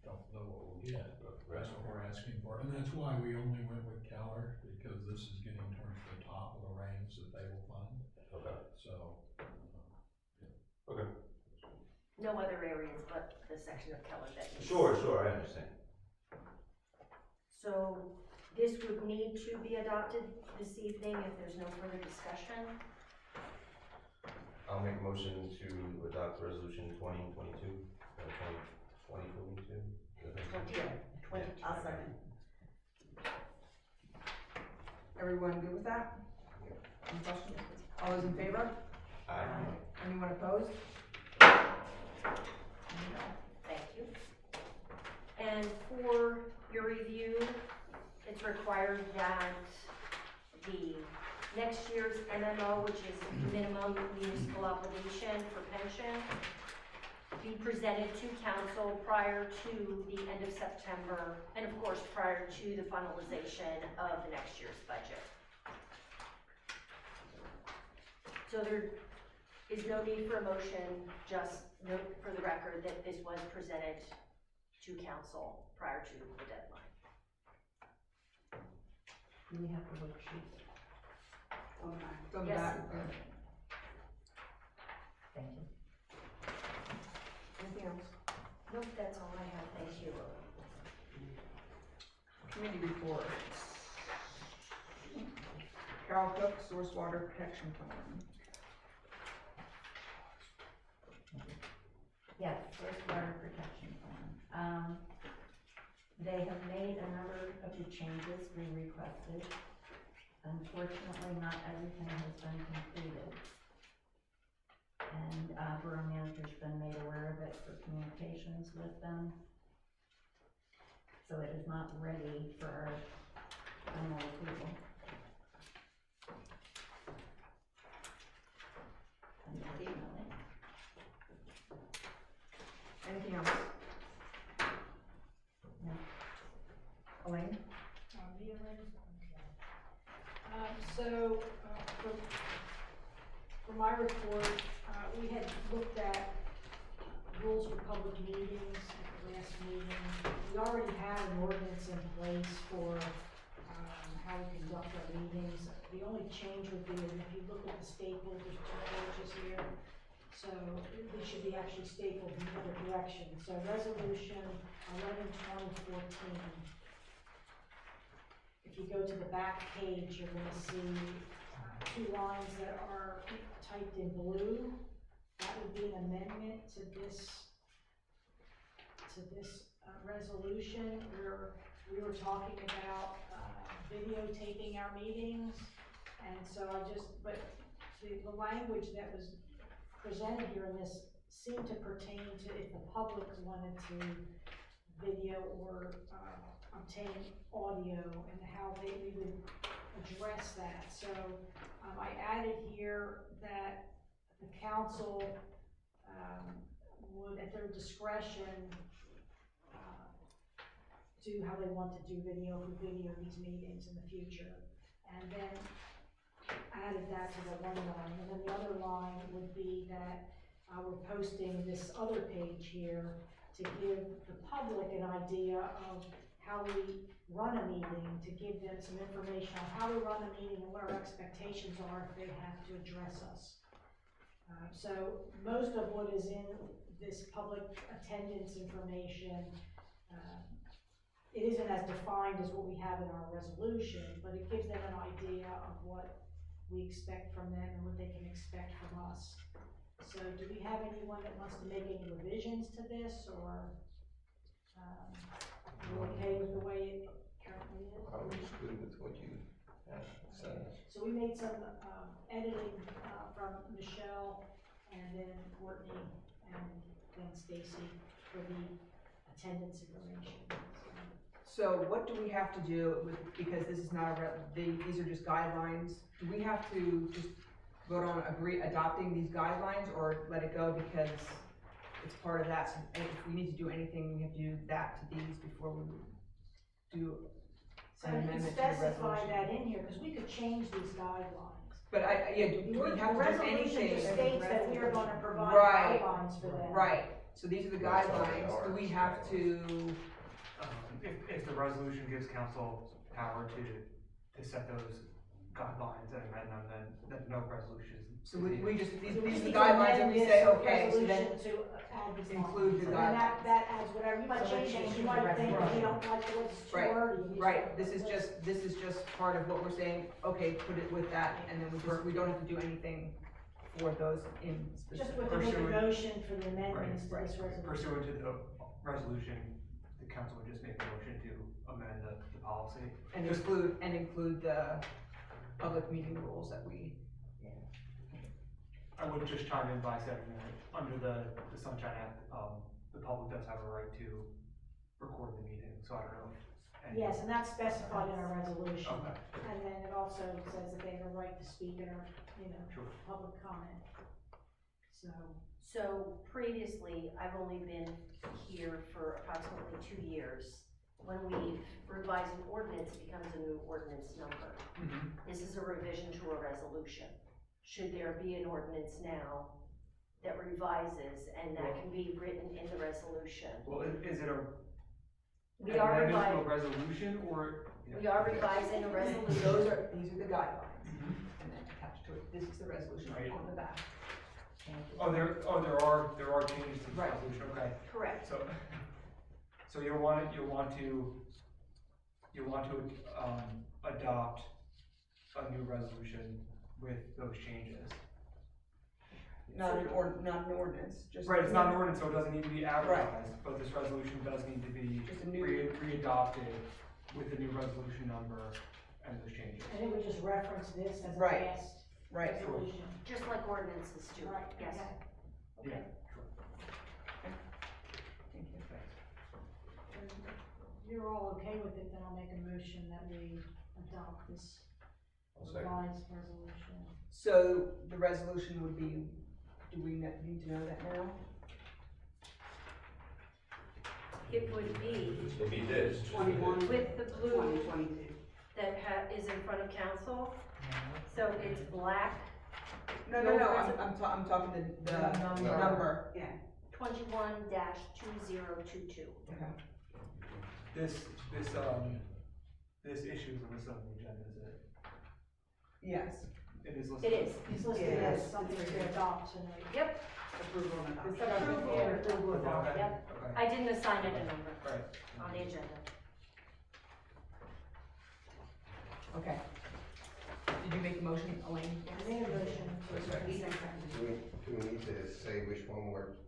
Don't know what we'll get, but that's what we're asking for. And that's why we only went with Keller, because this is getting towards the top of the range that they will fund. Okay. So, Okay. No other areas but the section of Keller that you. Sure, I understand. So this would need to be adopted this evening if there's no further discussion. I'll make a motion to adopt resolution 2022, 2022? 22. I'll second. Everyone good with that? Any questions? All those in favor? Aye. Anyone opposed? Thank you. And for your review, it's required that the next year's MMO, which is minimum municipal obligation for pension, be presented to council prior to the end of September, and of course, prior to the finalization of the next year's budget. So there is no need for a motion, just note for the record that this was presented to council prior to the deadline. Do we have the worksheet? Okay. It's on the Yes. back. Thank you. Anything else? Nope, that's all I have, thank you. Committee reports. Carol Cook, Source Water Protection Plan. Yes, first water protection plan. They have made a number of the changes we requested. Unfortunately, not everything has been completed. And, Borough Manager's been made aware of it for communications with them. So it is not ready for our final approval. Unfortunately. Anything else? No. Elaine? For my report, we had looked at rules for public meetings at the last meeting. We already had an ordinance in place for, how we conduct our meetings. The only change would be, if you look at the staples, there's 2 pages here. So they should be actually stapled in the other direction. So resolution 11/2014. If you go to the back page, you're gonna see 2 lines that are typed in blue. That would be an amendment to this resolution, where we were talking about videotaping our meetings. And so but the language that was presented here in this seemed to pertain to if the public wanted to video or obtain audio, and how we would address that. So I added here that the council would, at their discretion, do how they want to do video these meetings in the future. And then added that to the one line. And then the other line would be that we're posting this other page here to give the public an idea of how we run a meeting, to give them some information on how we run a meeting and what our expectations are if they have to address us. So most of what is in this public attendance information, it isn't as defined as what we have in our resolution, but it gives them an idea of what we expect from them and what they can expect from us. So do we have anyone that wants to make any revisions to this, or are you okay with the way it currently is? I was good with what you said. So we made some editing from Michelle, and then Courtney, and then Stacy for the attendance information. So what do we have to do with, because this is not these are just guidelines, do we have to just vote on adopting these guidelines, or let it go because it's part of that? So if we need to do anything, we have to do that to these before we do So an I didn't amendment to the specify resolution. that in here, because we could change these guidelines. But do we have to do anything? The resolution just states that we are gonna provide Right. guidelines for them. Right, so these are the That's all they guidelines, are, do we have to, If the resolution gives council power to set those guidelines and amend them, then no resolution. so we just, these So we are just the need to guidelines, and amend we this say, okay, so then resolution to add these include the lines. And guidelines. that adds whatever, you might So we're change it, changing you the might think that you resolution. don't like the way it's too Right, wordy. and you right, start this with is just part of what we're saying, okay, put it with that, and then we don't have to do anything for those in Just specific. with the Pursuant- motion for the amendments to Right, this resolution. Pursuant to the resolution, the council would just make a motion to amend the policy. And include the public meeting rules that we, I would just chime in by saying that under the Sunshine Act, the public does have a right to record the meeting, so I don't know if any. Yes, and that's specified in our resolution. Okay. And then it also says that they have a right to speak in our, Sure. public comment. So previously, I've only been here for approximately 2 years. When we've revised an ordinance, it becomes a new ordinance number. Mhm. This is a revision to a resolution. Should there be an ordinance now that revises, and that can be written in the resolution? Well, is it We an are amendment to a revising, resolution, or? we are revising a resolution. these are the guidelines, and then attached to it, this is the resolution Right. on the back. There are changes to the Right. resolution, okay. Correct. So you'll want to adopt a new resolution with those changes. Not an ordinance, just. Right, it's not an ordinance, so it doesn't need to be advertised, but this resolution does need to be Just a new. re-adopted with the new resolution number and those changes. And it would just reference this as a Right. past Right. resolution. Just like ordinances do, Right, yes. okay. Yeah, sure. Thank you. If you're all okay with it, then I'll make a motion that we adopt this I'll second. revised resolution. So the resolution would be, do we need to know that now? It would be It'll be this. 21. with the blue 2022. that is in front of council. So it's black, No, I'm talking the Number. number. Yeah. 21-2022. Okay. This this issue is listed on the agenda, is it? Yes. It is listed. It is. It's listed Yeah. as something to adopt tonight. Yep, Approval and The adoption. subject and approval of Okay, Yep. okay, I didn't assign it a number right. on the agenda. Okay. Did you make a motion, Elaine? I made a motion to. Do we need to say which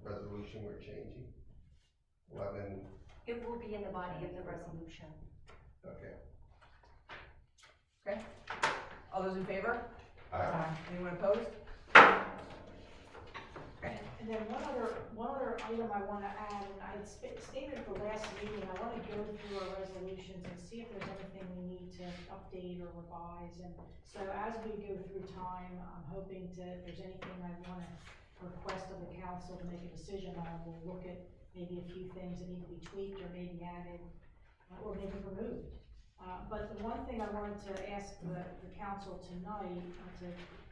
resolution we're changing? 11, It will be in the body of the resolution. okay. Okay. All those in favor? Anyone opposed? And then one other item I wanna add, and I had stated at the last meeting, I wanna go through our resolutions and see if there's anything we need to update or revise. And so as we go through time, I'm hoping to, if there's anything I wanna request of the council to make a decision on, we'll look at maybe a few things that need to be tweaked or maybe added, or maybe removed. But the one thing I wanted to ask the council tonight, to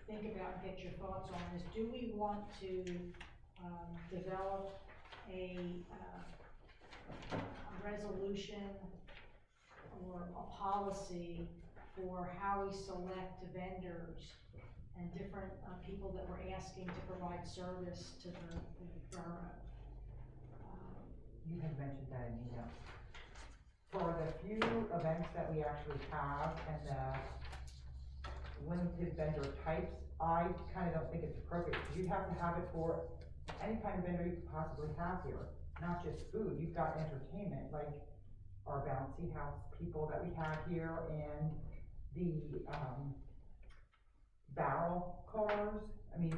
think about and get your thoughts on is, do we want to develop a resolution or a policy for how we select vendors and different people that we're asking to provide service to the borough? You had mentioned that in email. For the few events that we actually have and the limited vendor types, I kinda don't think it's appropriate, because you have to have it for any kind of vendor you could possibly have here, not just food. You've got entertainment, like our bouncy house people that we have here, and the, barrel cars. I mean,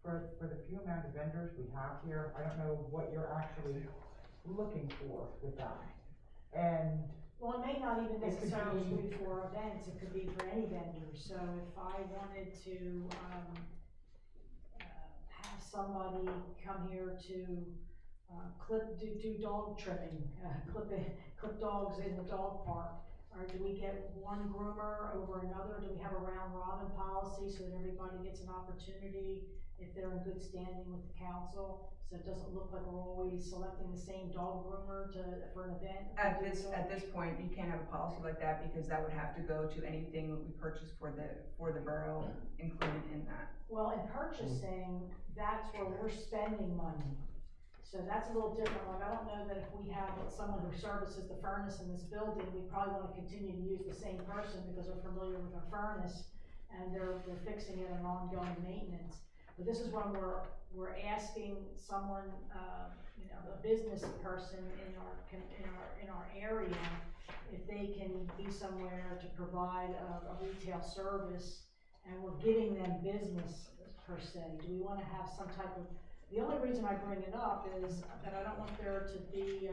for the few amount of vendors we have here, I don't know what you're actually looking for with that. And Well, it may not even It could necessarily be- be for events, it could be for any vendor, so if I wanted to, have somebody come here to, do dog trimming, clip dogs in the dog park, or do we get one groomer over another, do we have a round robin policy so that everybody gets an opportunity if they're in good standing with the council? So it doesn't look like we're always selecting the same dog groomer for an event? At this point, you can't have a policy like that, because that would have to go to anything that we purchase for the borough included in that. Well, in purchasing, that's where we're spending money. So that's a little different, like, I don't know that if we have someone who services the furnace in this building, we probably wanna continue to use the same person because they're familiar with our furnace and they're fixing it and ongoing maintenance. But this is when we're asking someone, a business person in our area, if they can be somewhere to provide a retail service, and we're giving them business per se. Do we wanna have some type of, the only reason I bring it up is that I don't want there to be,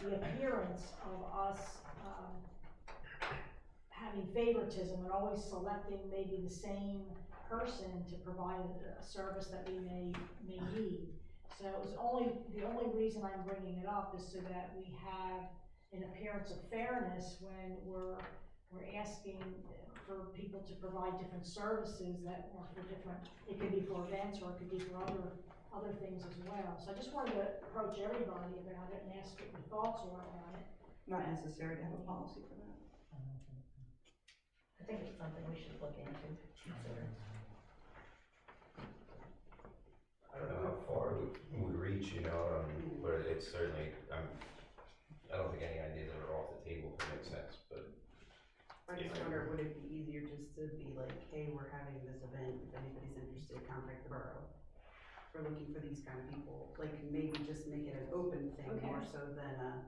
the appearance of us, having favoritism and always selecting maybe the same person to provide a service that we may need. So it was the only reason I'm bringing it up is so that we have an appearance of fairness when we're asking for people to provide different services that are for different, it could be for events or it could be for other things as well. So I just wanted to approach everybody about it and ask what your thoughts were on it. Not necessary to have a policy for that. I think it's something we should look into, consider. I don't know how far we would reach, but it's certainly, I don't think any ideas are off the table if it makes sense, but. I just wonder, would it be easier just to be like, hey, we're having this event, if anybody's interested, contact the borough. We're looking for these kind of people, like maybe just make it an open thing Okay. more so than a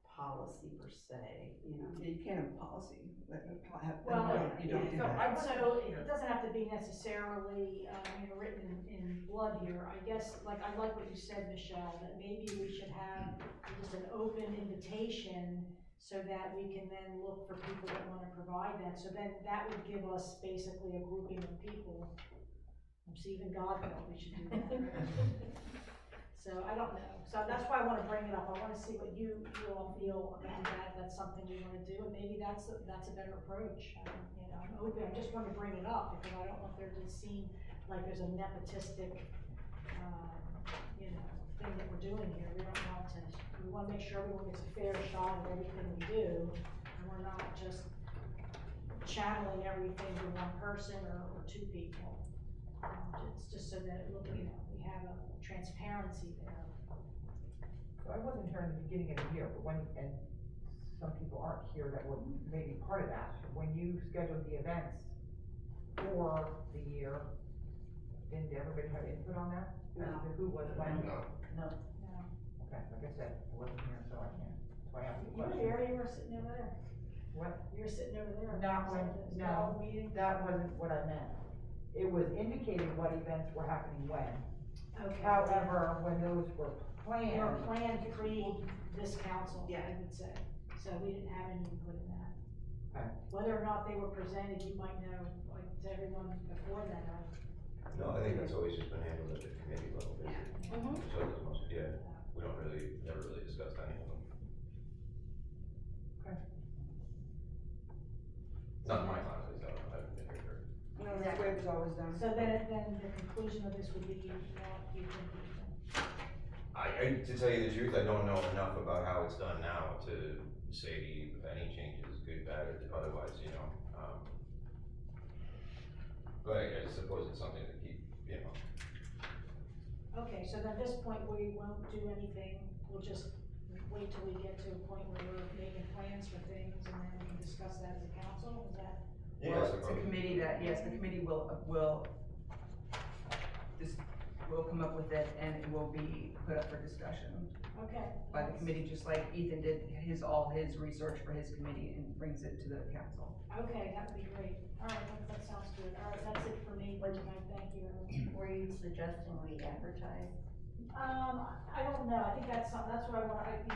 policy per se, Yeah, you can't have a policy. Well, You don't do so that. it doesn't have to be necessarily, written in blood here. I guess, like, I like what you said, Michelle, that maybe we should have just an open invitation so that we can then look for people that wanna provide that. So then that would give us basically a grouping of people. So even God felt we should do that. So I don't know. So that's why I wanna bring it up. I wanna see what you all feel about that. If that's something you wanna do, and maybe that's a better approach. I'm open. I just wanna bring it up because I don't want there to seem like there's a nepotistic, thing that we're doing here. We don't want to, we wanna make sure everyone gets a fair shot of everything we do, and we're not just channeling everything to one person or two people. It's just so that, look, you know, we have a transparency there. So I wasn't here in the beginning of the year, but when, and some people aren't here that were maybe part of that, when you scheduled the events for the year, didn't everybody have input on that? As to who was when? No. No. Okay, like I said, I wasn't here, so I can't, that's why I asked the You were question. here, you were sitting over there. What? You were sitting over there. Not when, Is that no, the meeting? that wasn't what I meant. It was indicating what events were happening when. Okay. However, when those were They were planned, planned pre this council, Yeah. I would say, so we didn't have any input in that. Okay. Whether or not they were presented, you might know, like, to everyone before that. No, I think that's always just been handled at the committee level, basically. Mhm. So that's most, yeah, we don't really, never really discussed any of them. Okay. Not in my time, at least, I haven't been here for. No, that's the way it was always done. So then the conclusion of this would be, what do you think, Ethan? To tell you the truth, I don't know enough about how it's done now to say to you if any changes, good, bad, or otherwise, you know, but I suppose it's something to keep, you know. Okay, so then at this point, we won't do anything, we'll just wait till we get to a point where we're making plans for things, and then we can discuss that as a council, is that? Yeah, I Well, it's a suppose. committee that, yes, the committee will come up with it and it will be put up for discussion Okay. by the committee, just like Ethan did all his research for his committee and brings it to the council. Okay, that would be great, alright, that sounds good, alright, that's it for me for tonight, thank you. Were you suggesting we advertise? I don't know, I think that's something, that's what I want, it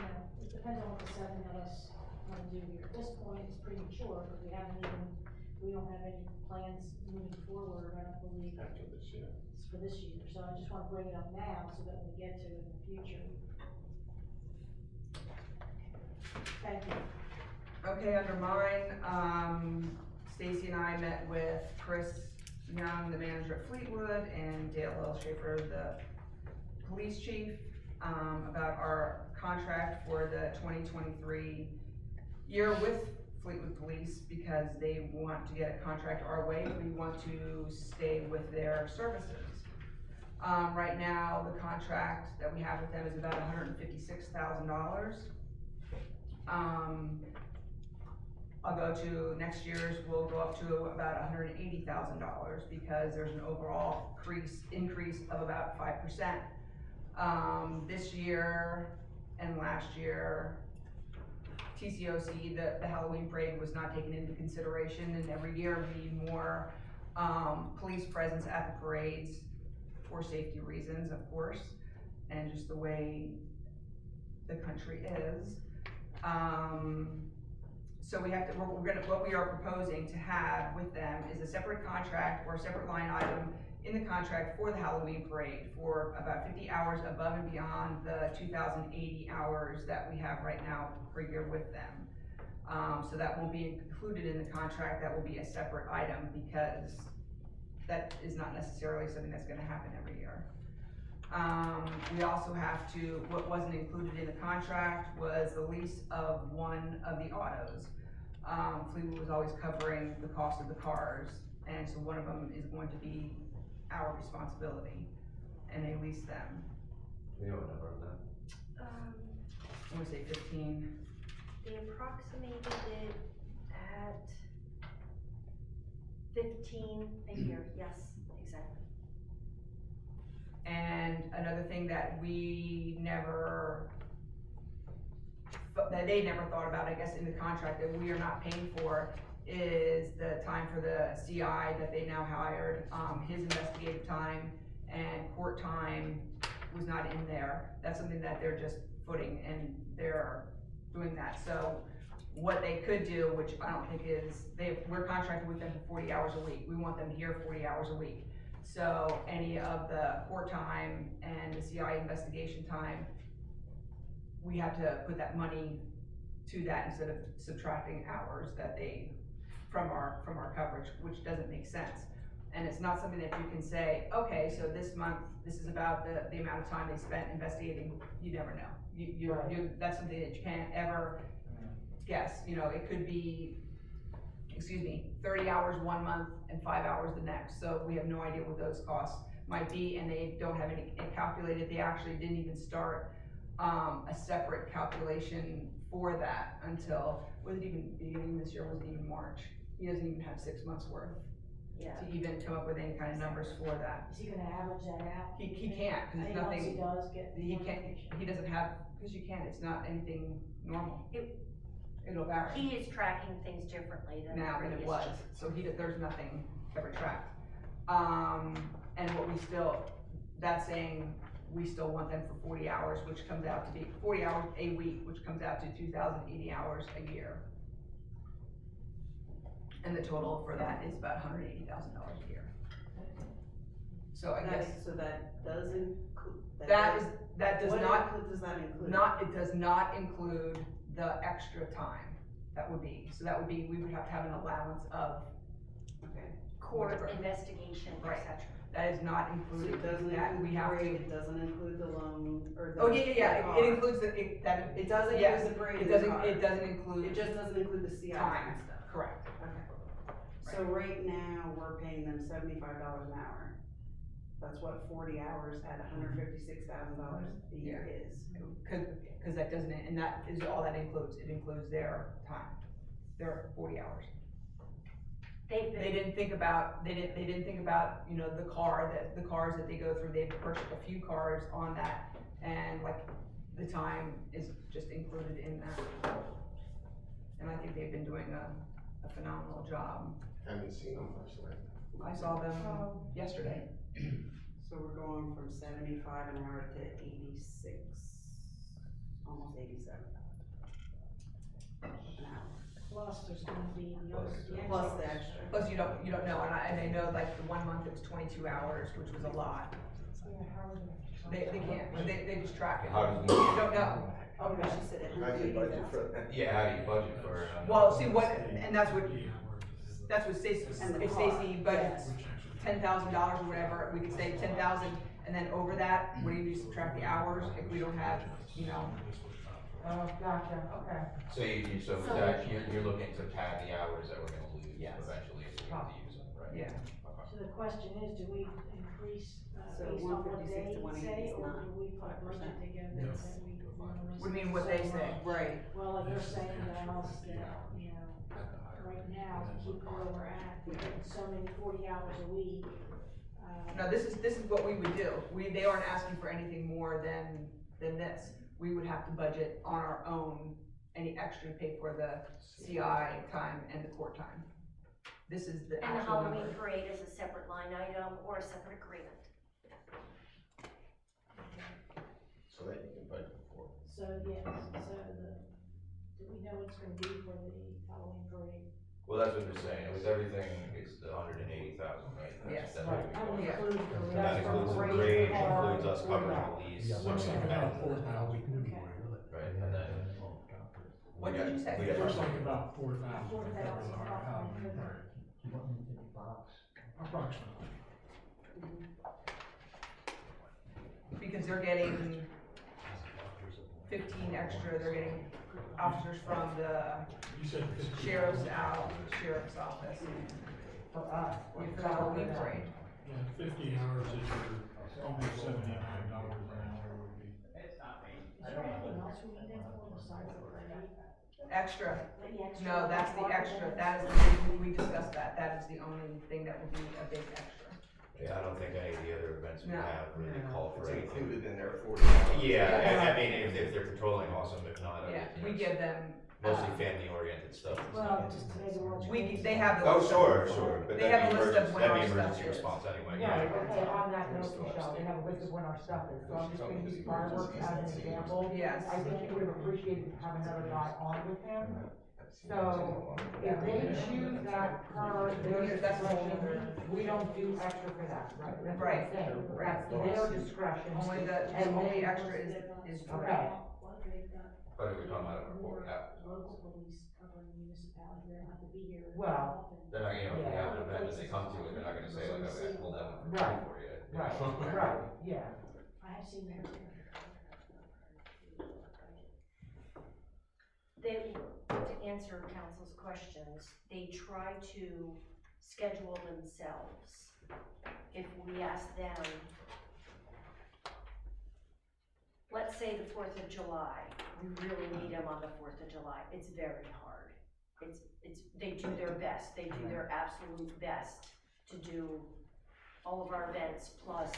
depends on what the seven of us wanna do here. At this point, it's premature, because we don't have any plans moving forward, I don't believe. After this, yeah. It's for this year, so I just wanna bring it up now, so that when we get to it in the future. Thank you. Okay, under mine, Stacy and I met with Chris Young, the manager at Fleetwood, and Dale L. Schaefer, the police chief, about our contract for the 2023 year with Fleetwood Police, because they want to get a contract our way. We want to stay with their services. Right now, the contract that we have with them is about $156,000. I'll go to next year's, we'll go up to about $180,000, because there's an overall increase of about 5%. This year and last year, TCOC, the Halloween parade was not taken into consideration, and every year we need more police presence at the parades for safety reasons, of course, and just the way the country is. So we have to, what we are proposing to have with them is a separate contract or a separate line item in the contract for the Halloween parade for about 50 hours above and beyond the 2,080 hours that we have right now per year with them. So that won't be included in the contract, that will be a separate item, because that is not necessarily something that's gonna happen every year. We also have to, what wasn't included in the contract was the lease of one of the autos. Fleetwood was always covering the cost of the cars, and so one of them is going to be our responsibility, and they lease them. We don't know about that. I wanna say 15. They approximated it at 15 a year, yes, exactly. And another thing that they never thought about, I guess, in the contract that we are not paying for, is the time for the CI that they now hired. His investigative time and court time was not in there. That's something that they're just footing, and they're doing that. So what they could do, which I don't think is, we're contracted with them for 40 hours a week. We want them here 40 hours a week. So any of the court time and the CI investigation time, we have to put that money to that instead of subtracting hours that from our coverage, which doesn't make sense. And it's not something that you can say, okay, so this month, this is about the amount of time they spent investigating. You never know. That's something that you can't ever guess. You know, it could be, 30 hours one month and 5 hours the next. So we have no idea what those costs might be, and they don't have any calculated. They actually didn't even start a separate calculation for that until, was it even beginning this year, was it even March? He doesn't even have 6 months worth Yeah. to even come up with any kind of numbers for that. Is he gonna average that out? He can't, cause it's And once he nothing, does get. he can't, he doesn't have, cause you can't, it's not anything normal. It'll vary He is tracking things differently than the now than previous it was, chief. so there's nothing ever tracked. And what we still, that's saying, we still want them for 40 hours, which comes out to be 40 hours a week, which comes out to 2,080 hours a year. And the total for that is about $180,000 a year. So I guess So that does include. that does What not, does that include? it does not include the extra time. That would be, we would have to have an allowance of Okay. Court whatever. investigation, Right. et cetera. That is not So included, it doesn't that we include the have parade, to. it doesn't include the loan, or the. Oh, yeah, the it car. includes that. It doesn't yes, include the parade, It the doesn't, car. it doesn't include. It just doesn't include the CI Time. and stuff. Correct. Okay. So right now, we're paying them $75 an hour. That's what 40 hours at $156,000 a year is. Cause that doesn't, and that is all that includes, it includes their time, their 40 hours. They didn't think about, they didn't think about, you know, the cars that they go through, they've purchased a few cars on that, and like, the time is just included in that. And I think they've been doing a phenomenal job. Haven't seen them much lately. I saw them yesterday. So we're going from 75 an hour to 86, almost 87 an hour. Plus, there's gonna be the other. Plus the extra. Plus, you don't know, and I know like the 1 month it's 22 hours, which was a lot. Yeah, how are they? They can't, they just track it. How do You you? don't know. Okay, she said it. How do you budget for that? Yeah, how do you budget for it? Well, see what, and that's what Stacy, And the if car. Stacy budgets $10,000 or whatever, we could say 10,000, and then over that, what do you do, subtract the hours if we don't have, you know? Oh, gotcha, okay. So so that, you're looking to pad the hours that we're gonna lose Yes. eventually if we have to use them, right? Yeah. Okay. So the question is, do we increase, So based on what 156 they to 180 say, is or not do we put a budget 5%. together Yes. that we wanna list? What do you mean, what they so say? much? Right. Well, like they're saying to us that, you know, right now, to keep where we're at, we're getting so many 40 hours a week. No, this is what we would do. They aren't asking for anything more than this. We would have to budget on our own any extra to pay for the CI time and the court time. This is the And the actual number. Halloween parade is a separate line item or a separate agreement. So that you can budget for. So, yes, do we know what it's gonna be for the Halloween parade? Well, that's what they're saying, with everything, it's the 180,000, right? Yes. That's what That would we want. include the And that rest includes of the the parade, car, includes us covering the lease, Yeah, which we have, Okay. right, and then. What did you say? We got- There's like about 4,000. 4,000. Approximately. Because they're getting 15 extra, they're getting officers from the You said 50. sheriff's office. For us. For the Halloween parade. Yeah, 50 hours is your, almost $79 an hour would be. Is there anything else we need in for besides the parade? Extra. Any extra? No, that's the park extra, events? that is the thing, we discussed that, that is the only thing that would be a big extra. Yeah, I don't think any of the other events we No. have really call for It's anything. included in their 40 hours. Yeah, I mean, if they're patrolling, awesome, if not, Yeah, you we know, give them. mostly family oriented stuff. Well, just maybe we'll. They have the. Oh, list sure, of- sure, but They have that'd a be list of emergency, when that'd our be stuff emergency is. response anyway. Right, okay, on that note, Michelle, they have a list of when our stuff is, so I'm just gonna use fireworks as an example. Yes. I think you would have appreciated to have another guy on with him. So if they choose that per their That's a whole discretion, we don't do extra for that, right? That's what Right, I'm saying. right. That's their discretion. Only And only then- extra is for Okay. Okay, But it would come out of our More board, yeah. local police covering municipality, they don't have to be here as Well, often. They're not, you know, if we Yeah. have an event and they come to it, they're not gonna say like, okay, I pulled that one from Right. for you. you right, know? right, yeah. I have seen that. They, to answer council's questions, they try to schedule themselves. If we ask them, let's say the 4th of July, we really need them on the 4th of July, it's very hard. They do their best, they do their absolute best to do all of our events plus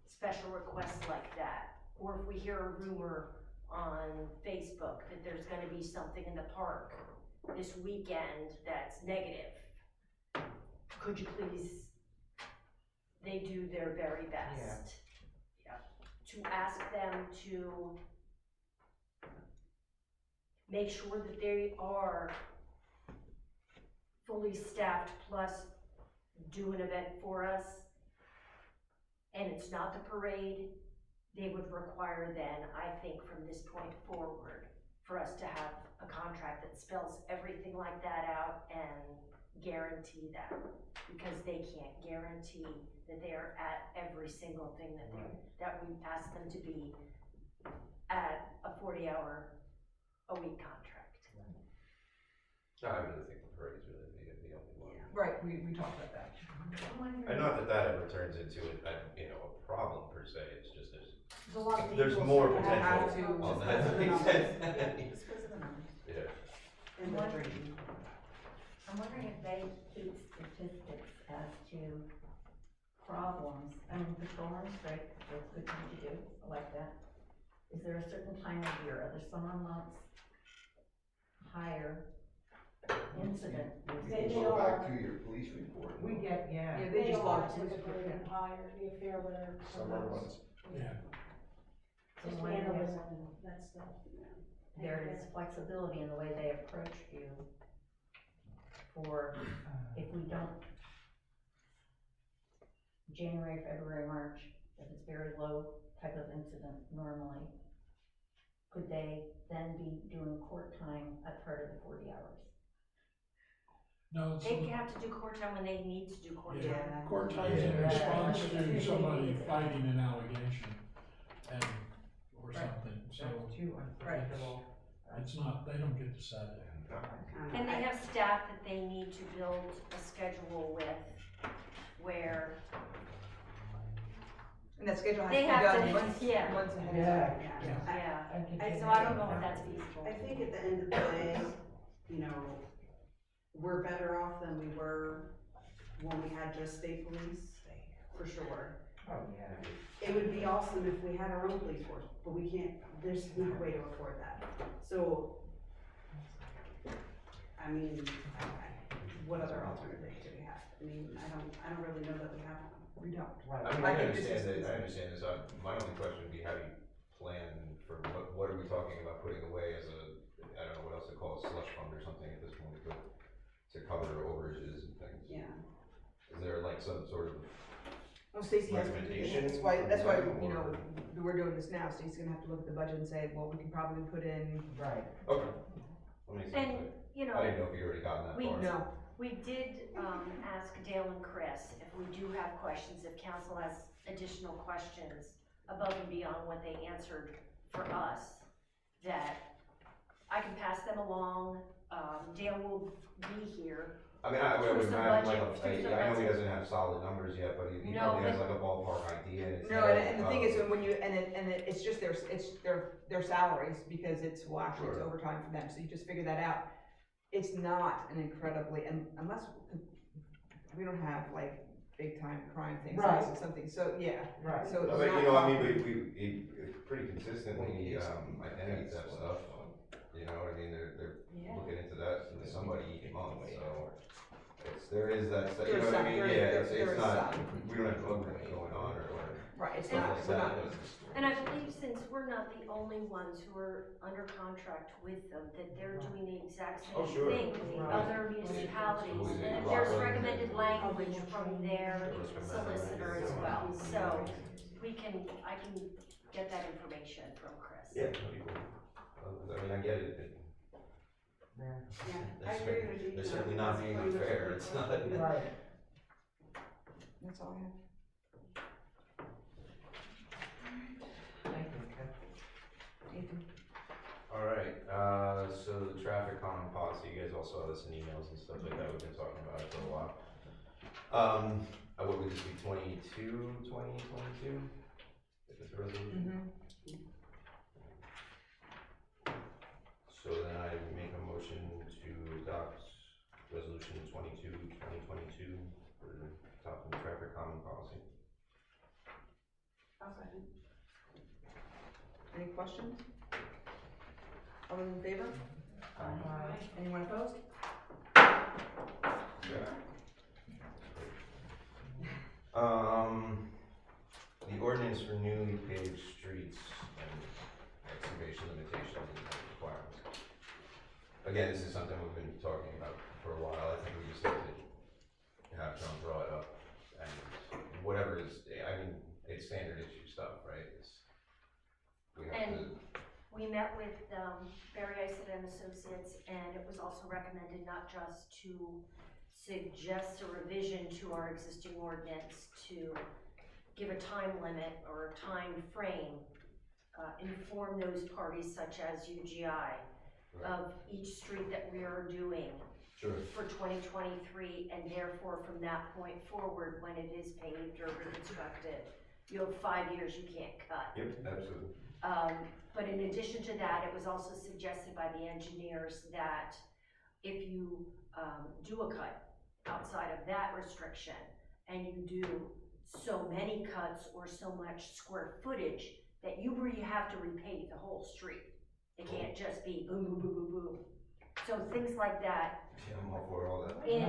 special requests like that. Or if we hear a rumor on Facebook that there's gonna be something in the park this weekend that's negative, could you please, they do their very best. Yeah. To ask them to make sure that they are fully staffed plus do an event for us, and it's not the parade, they would require then, I think from this point forward, for us to have a contract that spells everything like that out and guarantee that, because they can't guarantee that they are at every single thing that we ask them to be at a 40-hour-a-week contract. I really think the parade is really the only one. Right, we talked about that. And not that ever turns into a problem per se, it's just There's a lot of there's people more that have potential to- on Just that. because of the numbers. Yeah. Just because of the numbers. Yeah. And What- the I'm wondering if they keep statistics as to problems. I mean, patrolmen's great, that's a good thing to do, I like that. Is there a certain time of year, are there summer months, higher incident? They Go back are, to your police report. We get, yeah. Yeah, they just are log police typically report, higher, the fair weather. Summer months. Yeah. Just So when vandalism there's- and that stuff. There is flexibility in the way they approach you for, if we don't, January, February, March, if it's very low type of incident normally, could they then be doing court time at part of the 40 hours? No, it's, They have to do court time when they need to do court time. yeah, court time's in Yeah. response to somebody fighting an allegation and, or Right. something, so That's too unpredictable. it's not, they don't get to set it. And they have staff that they need to build a schedule with, where And that schedule has they to be have done to, months, yeah, months ahead of Yeah. time. yeah. And So continue. I don't know if that's feasible. I think at the end of the day, you know, we're better off than we were when we had just state police, for sure. Oh, yeah. It would be awesome if we had our own police force, but we can't, there's no way to afford that. So, I mean, what other alternatives do we have? I mean, I don't really know that we have one. We don't. Right. I mean, I I think this understand is- that, I understand this, my only question would be, how do you plan for, what are we talking about putting away as a, I don't know what else to call it, slush fund or something at this point, but to cover overages and things? Yeah. Is there like some sort of, Well, Stacy has to do this, Recommendation that's why, from them, you know, or- we're doing this now, Stacy's gonna have to look at the budget and say, well, we can probably put in. Right. okay. That makes sense. And, you know, I didn't know if you'd already gotten that we- far. No, we did, ask Dale and Chris if we do have questions, if council has additional questions above and beyond what they answered for us, that I can pass them along, Dale will be here. I mean, I Through would some imagine budget, like, through some I know he budget. doesn't have solid numbers yet, but he No, probably has but- like a ballpark idea and it's. no, and the thing is, when you, it's just their salaries, because it's, well, actually, it's Sure. overtime for them, so you just figure that out. It's not an incredibly, and unless, we don't have like big time crime things, Right. unless it's something, so, yeah, Right. so. No, it's but not you know, I mean, complicated. we pretty consistently, identity theft stuff, you know what I mean, they're Yeah. looking into that, into somebody each month, so. There is that, you There's know what I some- mean, there- yeah, there- it's there is not, some. we don't have drug rings going on or. Right, it's stuff not, like we're not. that, And I believe since we're not the only ones who are under contract with them, that they're doing the exact Oh, same sure. thing with the Right. other municipalities. So is it And if there's Rockland? recommended language from their solicitor as well, so I can get that information from Chris. Yeah, that'd be cool. I mean, I get it, Yeah. I agree with you. they're certainly not being unfair, it's not. Right. That's all I have. Thank you. Ethan. Alright, so the traffic calming policy, you guys all saw this in emails and stuff like that, we've been talking about it for a while. What would this be, 2022? If it's a resolution? So then I make a motion to adopt resolution 2022 for the Topton traffic calming policy. I'll second. Any questions? All those in favor? Aye. Anyone opposed? The ordinance for newly paved streets and excavation limitations and requirements. Again, this is something we've been talking about for a while. I think we just need to have John draw it up and whatever is, I mean, it's standard issue stuff, right? We have to. We met with Barry Isid and Associates, and it was also recommended not just to suggest a revision to our existing ordinance to give a time limit or a time frame, inform those parties such as UGI of each street that we are doing for 2023, and therefore from that point forward, when it is paved or reconstructed, you have 5 years you can't cut. Yep, absolutely. But in addition to that, it was also suggested by the engineers that if you do a cut outside of that restriction and you do so many cuts or so much square footage that you have to repave the whole street. It can't just be boom, boom, boom, boom, boom. So things like that Yeah, I'm all for all that. in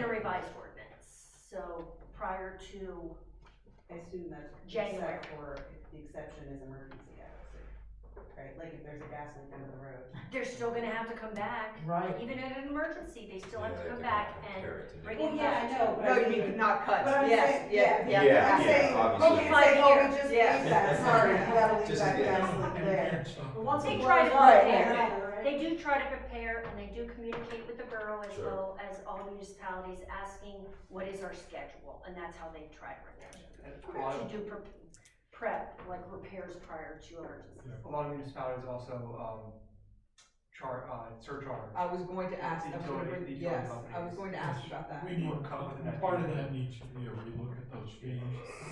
a revised ordinance. So prior to I assume that's January. except for if the exception is emergency access, right? Like if there's a gas leak under the road. they're still gonna have to come back. Right. Even at an emergency, they still have Yeah, to come they back have to and compare it to bring the- it Yeah, I back. know. No, you mean not cuts, But I'm yes, saying- yeah. Yeah, I'm saying, obviously. okay, 5 say, oh, we years. just Yeah. need that, sorry, you gotta leave Just that again. gas leak there. But once They it try to blows up, prepare. it's better, right? They do try to prepare, and they do communicate with the borough as Sure. well as all municipalities, asking what is our schedule, and that's how they try to prepare. To do prep, like repairs prior to emergencies. A lot of municipalities also, surcharge. I was going to ask, I was gonna bring, The utility yes, I companies. was going to ask about that. We need, Or cut within that part of period. that needs to be a relook at those fees.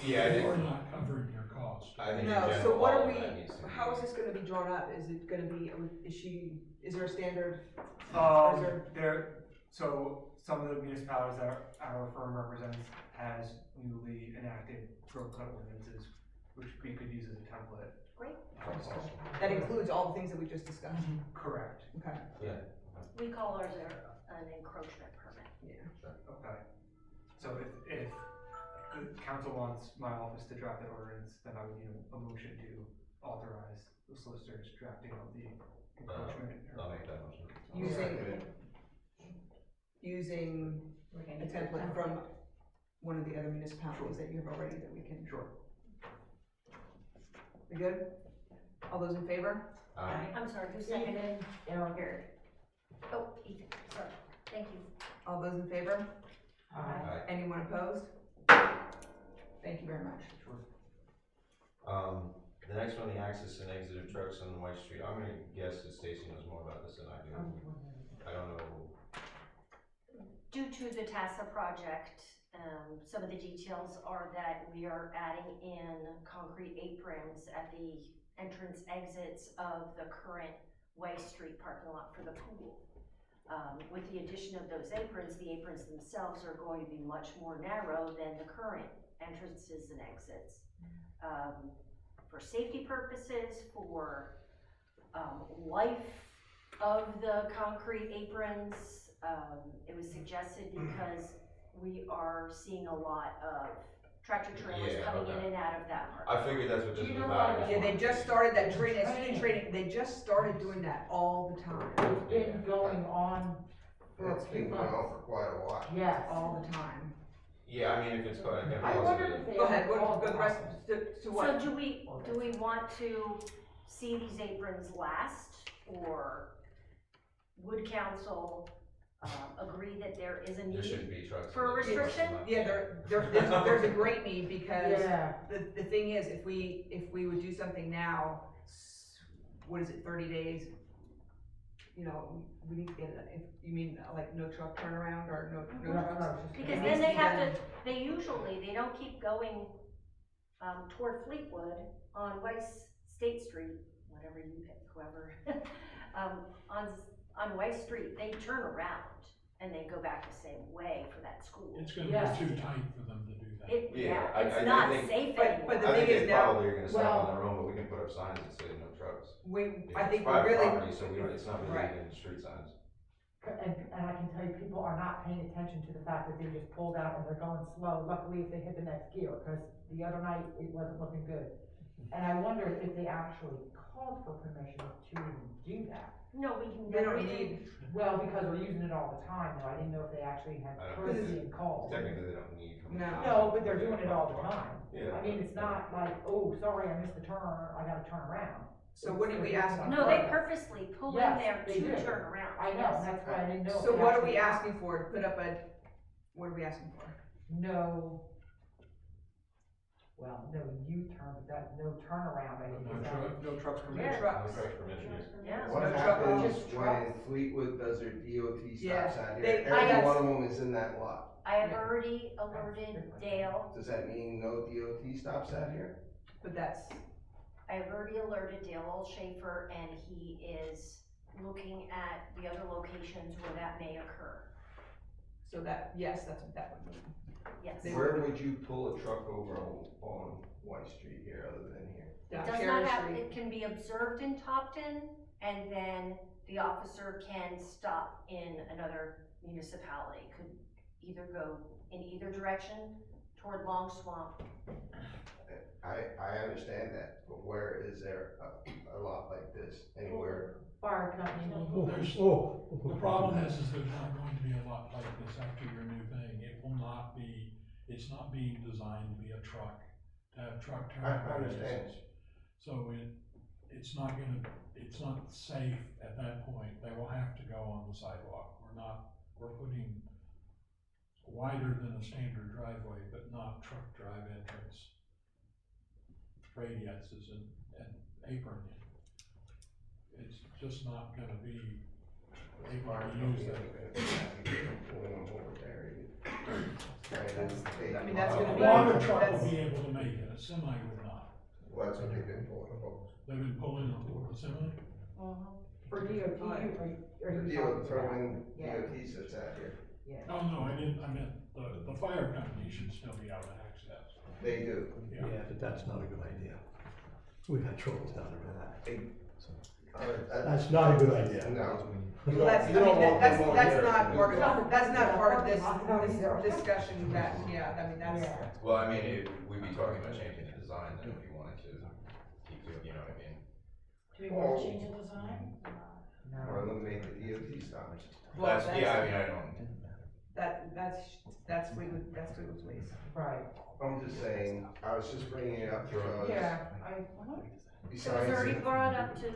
Yeah, I think- We're not covering your cost. I think in No, so general, what all are of that we, needs to be- how is this gonna be drawn up? Is it gonna be, is there a standard? Or is there- So some of the municipalities that our firm represents has newly enacted road cut ordinances, which we could use as a template. Great. That includes all the things that we just discussed? Correct. Okay. Yeah. We call ours an encroachment permit. Yeah. Okay. So if the council wants my office to draft that ordinance, then I would need a motion to authorize the solicitor's drafting of the encroachment. I'll make that motion. Using a template from one of the other municipalities that you have already that we can. Sure. We good? All those in favor? I'm sorry, who seconded? Eric. Oh, Ethan, sorry, thank you. All those in favor? Aye. Anyone opposed? Thank you very much. The next one, the access and exit of trucks on White Street, I'm gonna guess that Stacy knows more about this than I do. I don't know. Due to the TASA project, some of the details are that we are adding in concrete aprons at the entrance exits of the current Way Street parking lot for the pool. With the addition of those aprons, the aprons themselves are going to be much more narrow than the current entrances and exits. For safety purposes, for life of the concrete aprons, it was suggested because we are seeing a lot of tractor trailers Yeah, coming in okay. and out of that market. I figured that's what this Do you was know about. what? Yeah, they just started that training, they just started doing that all the time. It's been going on for a It's few been going on months. for quite a while. Yes. All the time. Yeah, I mean, if it's going, again, I wonder if they. Go ahead, ever what, called the them rest, out. to So what? do we want to see these aprons last or would council, agree that there is a There shouldn't need be trucks. for a restriction? Yeah, there's a great need, because Yeah. the thing is, if we would do something now, what is it, 30 days? You know, we need to get it, if, you mean, like, no truck turnaround, or no trucks? Because It then needs they be have done. to, they don't keep going, toward Fleetwood on Weiss State Street, whatever you pick, whoever, on Weiss Street, they turn around and they go back the same way for that school. It's gonna Yes. be too tight for them to do that. Yeah, I It's not think- safe but anymore. the I thing think is they now- probably are gonna stop on well- their own, but we can put up signs that say no trucks. I think It's we're private really, property, so we don't, it's not really Right. even street signs. And I can tell you, people are not paying attention to the fact that they just pulled out and they're going slow. Luckily, if they hit the next gear, because the other night, it wasn't looking good. And I wonder if they actually called for permission to do that. No, we can they never don't even, need, Well, because we're using it all the time, though, I didn't know if they actually had I don't courtesy and called. Technically, they don't need. No. No, but they're doing it all the time. Yeah. I mean, it's not like, oh, sorry, I missed the turn, I gotta turn around. so what are we asking? no, they purposely pull in Yes, there they to do. turn around. I know, Yes. and that's why I didn't know. if So they what are actually- we asking for? Put up a, what are we asking for? No. Well, no U-turn, but that, no turnaround, I think No is truck. that. No trucks No permitted. trucks. No trucks permitted. Yeah. What No truck, happens just when trucks. Fleetwood does their DOT Yeah, stops out they- here? I Every have- one of them is in that lot. I have already alerted Dale, Does that mean no DOT stops out here? But that's, I have already alerted Dale Olshafer, and he is looking at the other locations where that may occur. so that, yes, that's what that would mean. Yes. They- Where would you pull a truck over on White Street here other than here? It Down does Cherry not have, Street. it can be observed in Topton, and then the officer can stop in another municipality. Could either go in either direction toward Long Swamp. I understand that, but where is there a lot like this, anywhere? Fire company. Well, the problem is there's not going to be a lot like this after your new thing. It will not be, it's not being designed to be a truck, to have truck I turn understand. radiuses. So it's not safe at that point. They will have to go on the sidewalk. We're putting wider than a standard driveway, but not truck drive entrance. Radiuses and apron. It's just not gonna be able to use that. Pulling them over there. I mean, that's gonna A be- water truck that's- will be able to make it, a semi would not. Well, that's what they've been pulling over. They've been pulling a semi? For DOT, are you Deal talking with throwing about? Yeah. DOT sits out here. Yeah. Oh, no, I meant the fire company should still be able to access. They do. Yeah. Yeah, but that's not a good idea. We've had troubles down there with that. That's not a good idea. No. Well, that's, I mean, that's not part of, that's not part of this discussion, that, yeah, I mean, that's. Yeah. Well, I mean, we'd be talking about changing the design then if you wanted to keep doing, you know what I mean? Do we want to change the design? Or eliminate the DOT stops. Well, That's, yeah, I mean, I don't, That's Fleetwood's ways. Right. I'm just saying, I was just bringing it up because Yeah, So it's besides, already brought up to,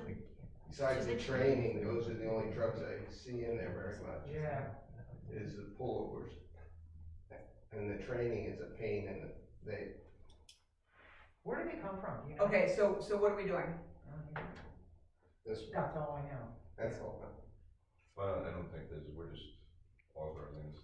besides the training, those are the only trucks I see in there very much. yeah. Is the pullovers. And the training is a pain in the, Where do they come from? Do you know? Okay, so what are we doing? this, That's all I know. that's all. well, I don't think we're just authorizing this.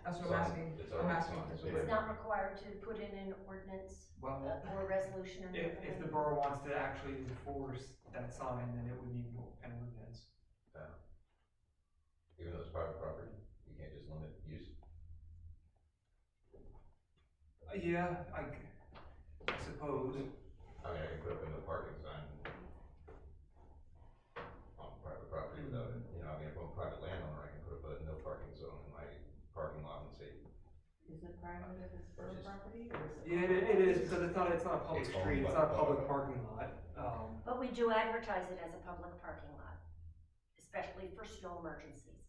That's what I'm asking. It's I'm already asking signed, for so it's we're- not required to put in an ordinance Well, or resolution or if anything. the borough wants to actually enforce that sign, then it would need an ordinance. Even though it's private property, you can't just limit use. Yeah, I suppose. I mean, I can put up a no parking sign on private property without it, you know, I mean, if I'm a private landowner, I can put up a no parking zone in my parking lot and say. Is it private if it's borough property or is it? Yeah, it is, because it's not a public It's owned street, it's by not a the public borough. parking lot. But we do advertise it as a public parking lot, especially for snow emergencies.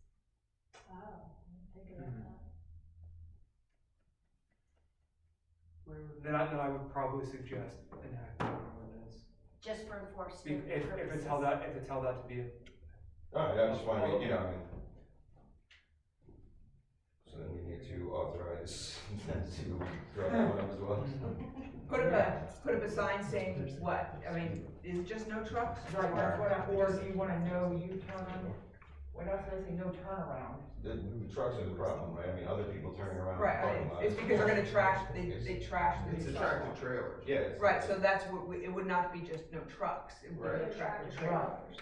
Oh, take it out. Then I would probably suggest enacting an ordinance. Just for enforcement If it's held purposes. out to be I just wanna, I mean. So then we need to authorize them to draw that one up as well. Put up a sign saying what? I mean, is it just no trucks? Right, that's what or do you wanna know U-turn, what else did I say, no turnaround? The trucks are the problem, right? I mean, other people turning around in the Right, parking lot. it's because they're gonna trash, they trash the It's new a sidewalk. tractor trailer. Yeah. it's- Right, so that's what, it would not be just no trucks, it would be Right. no tractor Right. trailers.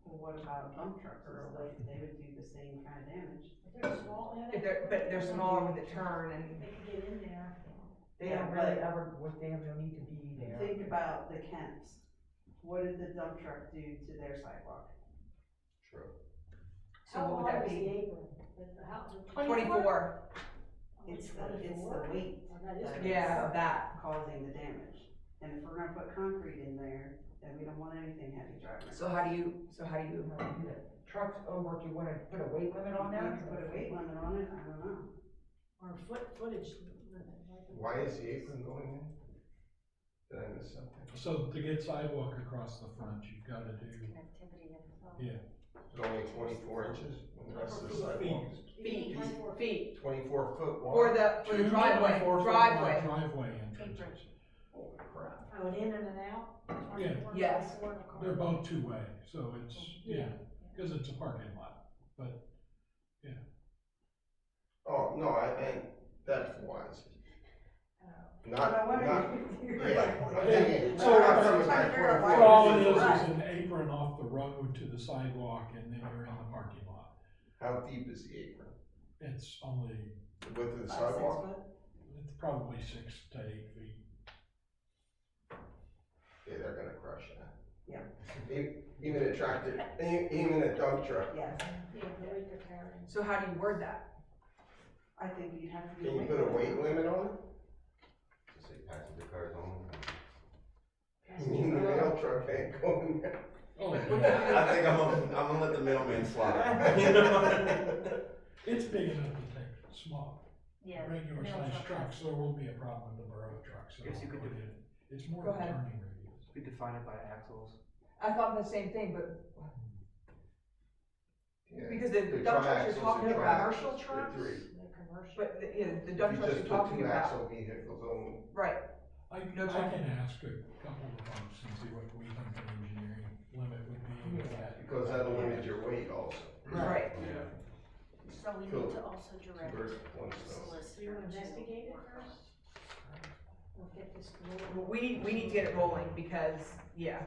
Well, what about dump trucks, or like, they would do the same kind of damage? If they're small, yeah, If they're, but they're smaller with the turn and, they can get in there. They Yeah, don't really but- ever, they have no need to be there. Think about the Kents. What did the dump truck do to their sidewalk? True. so How what would wide that is the be? apron? The 24, It's the weight Oh, that is that big. yeah, is that. causing the damage. And if we're gonna put concrete in there, then we don't want anything heavy driving. So how do you, Trucks over, do you wanna put a weight limit on You that? have to put a weight limit on it, I don't know. Or footage limit, like. Why is the apron going in? Did I miss something? So to get sidewalk across the front, you've gotta do, yeah, It's only 24 inches, and the rest of the sidewalk is feet, 24 foot wide. for the two driveway, 24 foot driveway. wide driveway entrances. Holy crap. Oh, an in and an out? Yeah. 24, Yes. 24 in a car. They're both two-way, so it's, yeah, cause it's a parking lot, but, yeah. Oh, no, I meant depth wise. Not, But I wonder not, if you're yeah. like, I'm thinking, So- not from I'm trying to figure out why So all it it's is right. an apron off the road to the sidewalk and then you're in the parking lot. how deep is the apron? It's only, The width of the 5, 6 sidewalk? foot? it's probably 6 to 8 feet. Yeah, they're gonna crush that. Yeah. Even a tractor, even a dump truck. Yes, Yeah, the weight they're carrying. So how do you word that? I think you'd have to. Can you put a weight limit on it? Just say passenger cars only. The mail truck ain't going there. Oh, I think I'm gonna let the middleman slide. It's big enough to take small, Yeah. regular middle sized truck. trucks, so there won't be a problem with the Borough trucks. so Guess you could put do- it- It's more Go of a ahead. turning radius. We define it by axles. I thought the same thing, but Yeah. because the The dump trucks triaxles you're talking and about, Commercial triaxles, trucks? they're 3. The commercial. but, the dump If you trucks just you're put talking two about, axle vehicles only. right, I No can turning. ask a couple of folks and see what we think the engineering limit would be with that. Because that'll limit your weight also. right. Yeah. So we need to also direct Birds with one the stone. solicitor Do you want to to investigate it work on first? We'll get this rolling. We need to get it rolling because, yeah,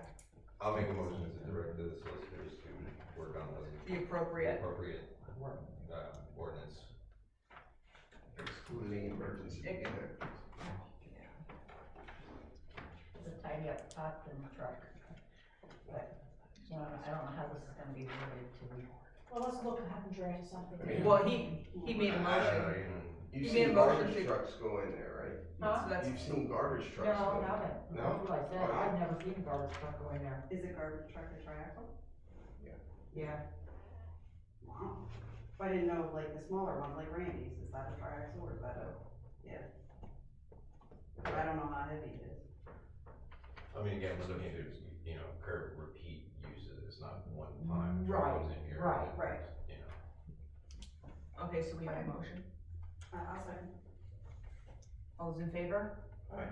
I'll make a motion to direct the solicitors to work on the the appropriate, appropriate, ordinance. Excluding emergency Ex- vehicles. To tidy up Topton truck. But, you know, I don't know how this is gonna be worded to. Well, let's look, have them draft something. well, he made a I don't know, motion. even. You've You made a seen motion garbage to- trucks go in there, right? So that's, You've seen garbage trucks No, go in no, there. no, No? that's what I said, Oh, yeah. I've never seen a garbage truck go in there, Is a garbage truck a triaxle? yeah. Wow. I didn't know, like, the smaller ones, like Randy's, is that a triaxle or is that a, yeah. I don't know how heavy it is. I mean, again, we're looking at, curb repeat uses, it's not one time, Right, truck goes in here. right, and, right. okay, so we have a motion. I'll second. All those in favor? Aye.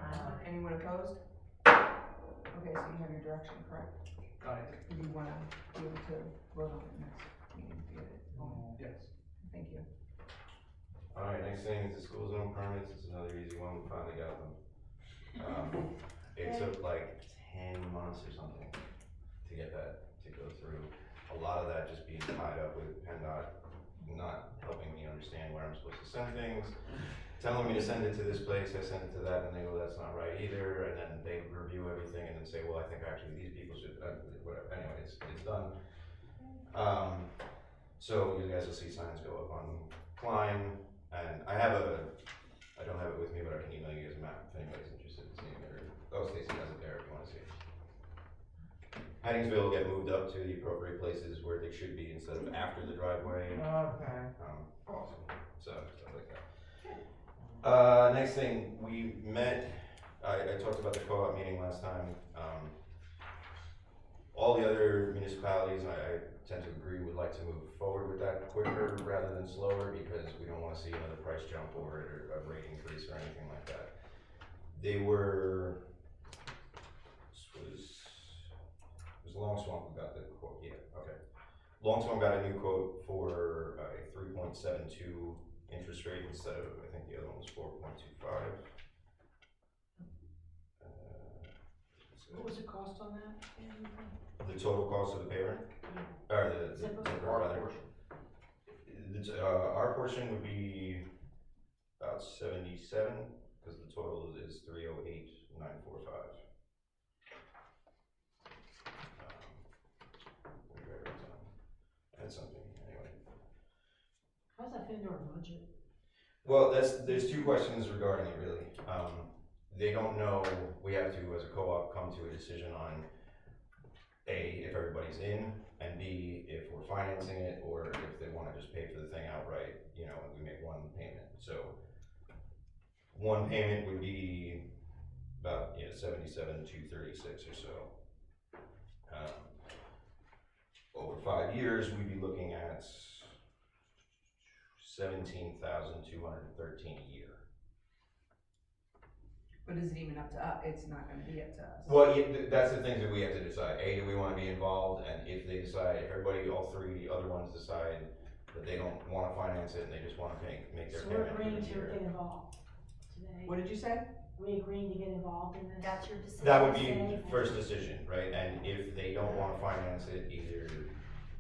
Anyone opposed? Okay, so you have your direction, correct? Got it. Do you wanna be able to vote on it next meeting to get it going? Yes. Thank you. Alright, next thing is the school zone permits, it's another easy one, we finally got them. It took like 10 months or something to get that to go through. A lot of that just being tied up with PennDOT not helping me understand where I'm supposed to send things, telling me to send it to this place, I send it to that, and they go, that's not right either, and then they review everything and then say, well, I think actually these people should, whatever, anyway, it's done. So you guys will see signs go up on Klein, and I don't have it with me, but I can email you guys a map if anybody's interested in seeing it, or, Stacy has it there if you wanna see it. Hattingsville will get moved up to the appropriate places where they should be instead of after the driveway. Okay. Awesome, so, stuff like that. Next thing, we met, I talked about the co-op meeting last time. all the other municipalities, I tend to agree, would like to move forward with that quicker rather than slower, because we don't wanna see another price jump or a rate increase or anything like that. They were, this was Long Swamp who got the quote, yeah, okay. Long Swamp got a new quote for a 3.72 interest rate instead of, I think the other one was 4.25. What was the cost on that? The total cost of the paver, or the Zipper? zipper rather. Our portion would be about 77, because the total is 308,945. That's something, anyway. How's that fit into our budget? Well, there's two questions regarding it, really. They don't know, we have to, as a co-op, come to a decision on A, if everybody's in, and B, if we're financing it, or if they wanna just pay for the thing outright, you know, and we make one payment. So, one payment would be about, 77,236 or so. Over 5 years, we'd be looking at 17,213 a year. But is it even up to us? It's not gonna be up to us. Well, yeah, that's the things that we have to decide. A, do we wanna be involved, and if they decide, if everybody, all three other ones decide that they don't wanna finance it and they just wanna make their So we're payment for agreeing the to year. get involved today. What did you say? Are we agreeing to get involved in this? That's your decision. That would be first decision, right? And if they don't wanna finance it, either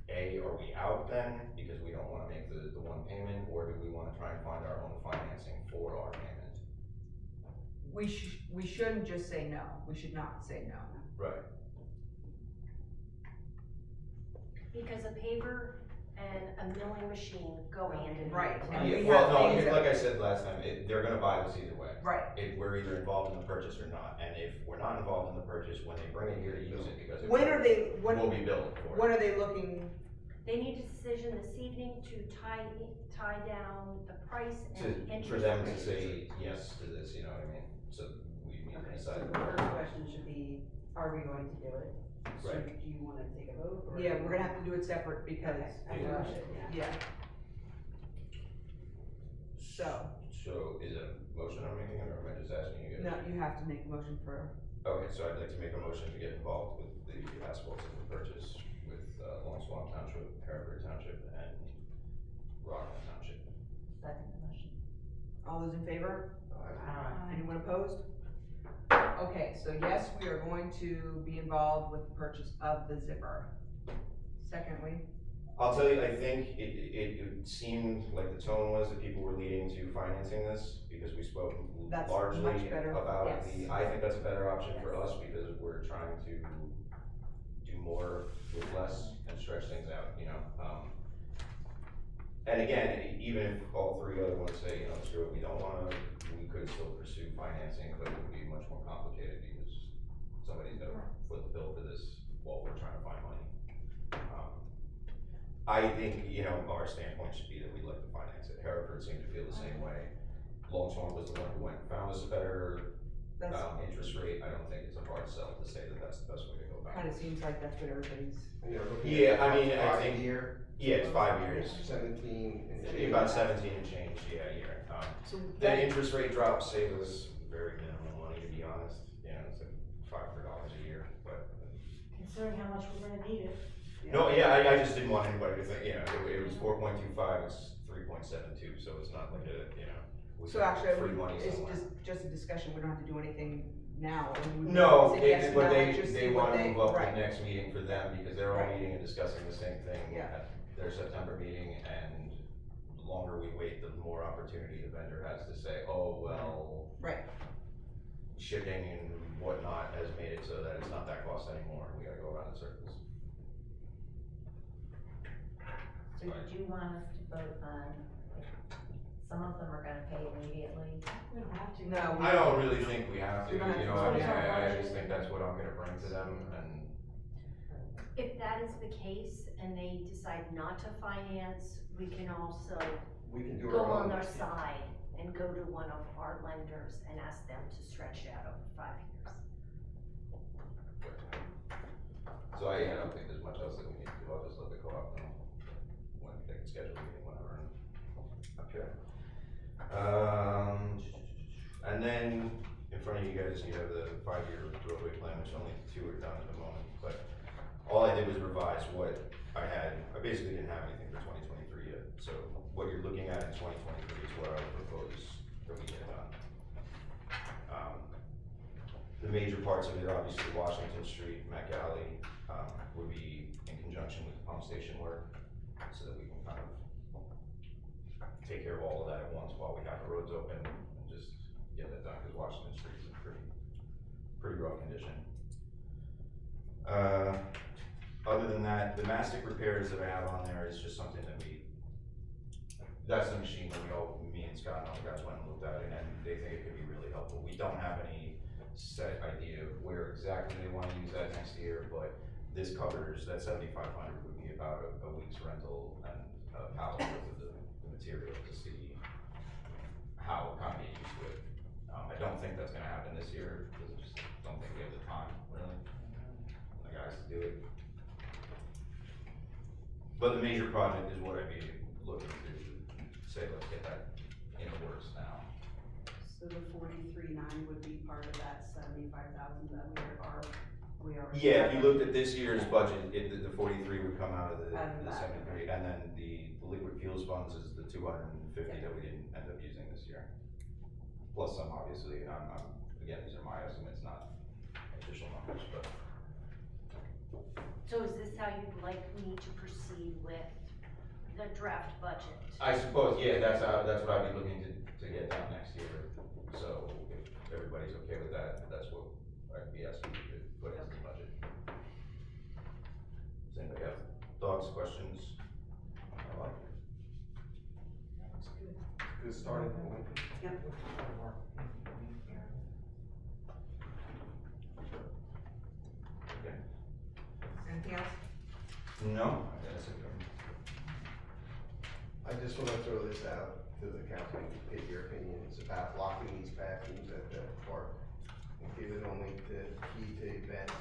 A, are we out then, because we don't wanna make the one payment, or do we wanna try and find our own financing for our payment? We shouldn't just say no. We should not say no. Right. Because a paver and a milling machine go hand in hand. Right. And Yeah, we well, have no, things that- like I said last time, they're gonna buy this either way. Right. If we're either involved in the purchase or not, and if we're not involved in the purchase, when they bring it here to use it, because it When are they, we'll be billing for it. when are they looking, They need a decision this evening to tie down the price and interest For them to rate. say yes to this, you know what I mean? So we need to Okay, so decide. the first question should be, are we going to do it? So Right. do you wanna take a vote, or? yeah, we're gonna have to do it separate because, Okay, I think we should, yeah. yeah. So, So is it a motion I'm making, or am I just asking you guys? no, you have to make a motion for, Okay, so I'd like to make a motion to get involved with the asphalt and purchase with Long Swamp Township, Hereford Township, and Rockland Township. Second motion. all those in favor? Aye. Anyone opposed? Okay, so yes, we are going to be involved with the purchase of the zipper. Secondly, I'll tell you, I think it seemed like the tone was that people were leading to financing this, because we spoke That's largely much better, about yes. I think that's a better option for us, because we're trying to do more with less and stretch things out, you know? And again, even if all three other ones say, screw it, we don't wanna, we could still pursue financing, but it would be much more complicated, because somebody's gonna foot the bill for this while we're trying to find money. I think, our standpoint should be that we'd like to finance it. Hereford seemed to feel the same way. Long Swamp was the one who went and found us a better, that's, interest rate. I don't think it's a hard sell to say that that's the best way to go about kinda it. seems like that's what everybody's, And they're looking Yeah, at I mean, I 5 think- year, Yeah, it's 5 years. 17 and About 17 and change, yeah, a year. so The that, interest rate drop saves us very minimal money, to be honest. It's like $500 a year, but. Considering how much we're gonna need it. No, yeah, I just didn't want anybody to think, it was 4.25, it's 3.72, so it's not like we so got actually, free money it's somewhere. just a discussion, we don't have to do anything now. I mean, we No, say yes or but no, just they see what wanna move up right. the next meeting for them, because they're all Right. meeting and discussing the same thing Yeah. at their September meeting, and the longer we wait, the more opportunity the vendor has to say, oh, well. Right. Shipping and whatnot has made it so that it's not that cost anymore, we gotta go around in circles. So did you want us to vote on, if some of them are gonna pay immediately? We don't have to. No, I don't really think we have to, We don't have to. I mean, It's our I budget. just think that's what I'm gonna bring to them, and, If that is the case and they decide not to finance, we can also we can do go our on own. their side and go to one of our lenders and ask them to stretch it out over 5 years. So I don't think there's much else that we need to do, I'll just let the co-op know when they can schedule a meeting, whenever, and okay. And then, in front of you guys, you have the 5-year roadway plan, which only 2 are done at the moment, but all I did was revise what I had. I basically didn't have anything for 2023 yet, so what you're looking at in 2023 is what I would propose that we get done. The major parts of it, obviously Washington Street, Mac Alley, would be in conjunction with the pump station work, so that we can kind of take care of all of that at once while we have the roads open and just get that done, because Washington Street is in pretty rough condition. Other than that, the mastic repairs that I have on there is just something that that's the machine that me and Scott and all the guys went and looked at it, and they think it could be really helpful. We don't have any set idea of where exactly they wanna use that next year, but this covers, that 7,500 would be about a week's rental and a pallet worth of the material to see how it kind of get used to it. I don't think that's gonna happen this year, because I just don't think we have the time, really, the guys to do it. But the major project is what I'd be looking to say, let's get that in the works now. So the 43,900 would be part of that 75,000 that we are. Yeah, if you looked at this year's budget, the 43 would come out of the Out of that. 73, and then the liquid fuels funds is the 250 that we didn't end up using this year. Plus some, obviously, and again, these are my estimates, not official numbers, but. So is this how you'd like me to proceed with the draft budget? I suppose, yeah, that's what I'd be looking to get done next year. So if everybody's okay with that, that's what I'd be asking you to put into the budget. Does anybody have thoughts, questions? I like it. That's good. Good starting point. Yep. Okay. Anything else? No, that's it. I just wanna throw this out to the council, get your opinions about locking these bathrooms at the park and give it only to key to events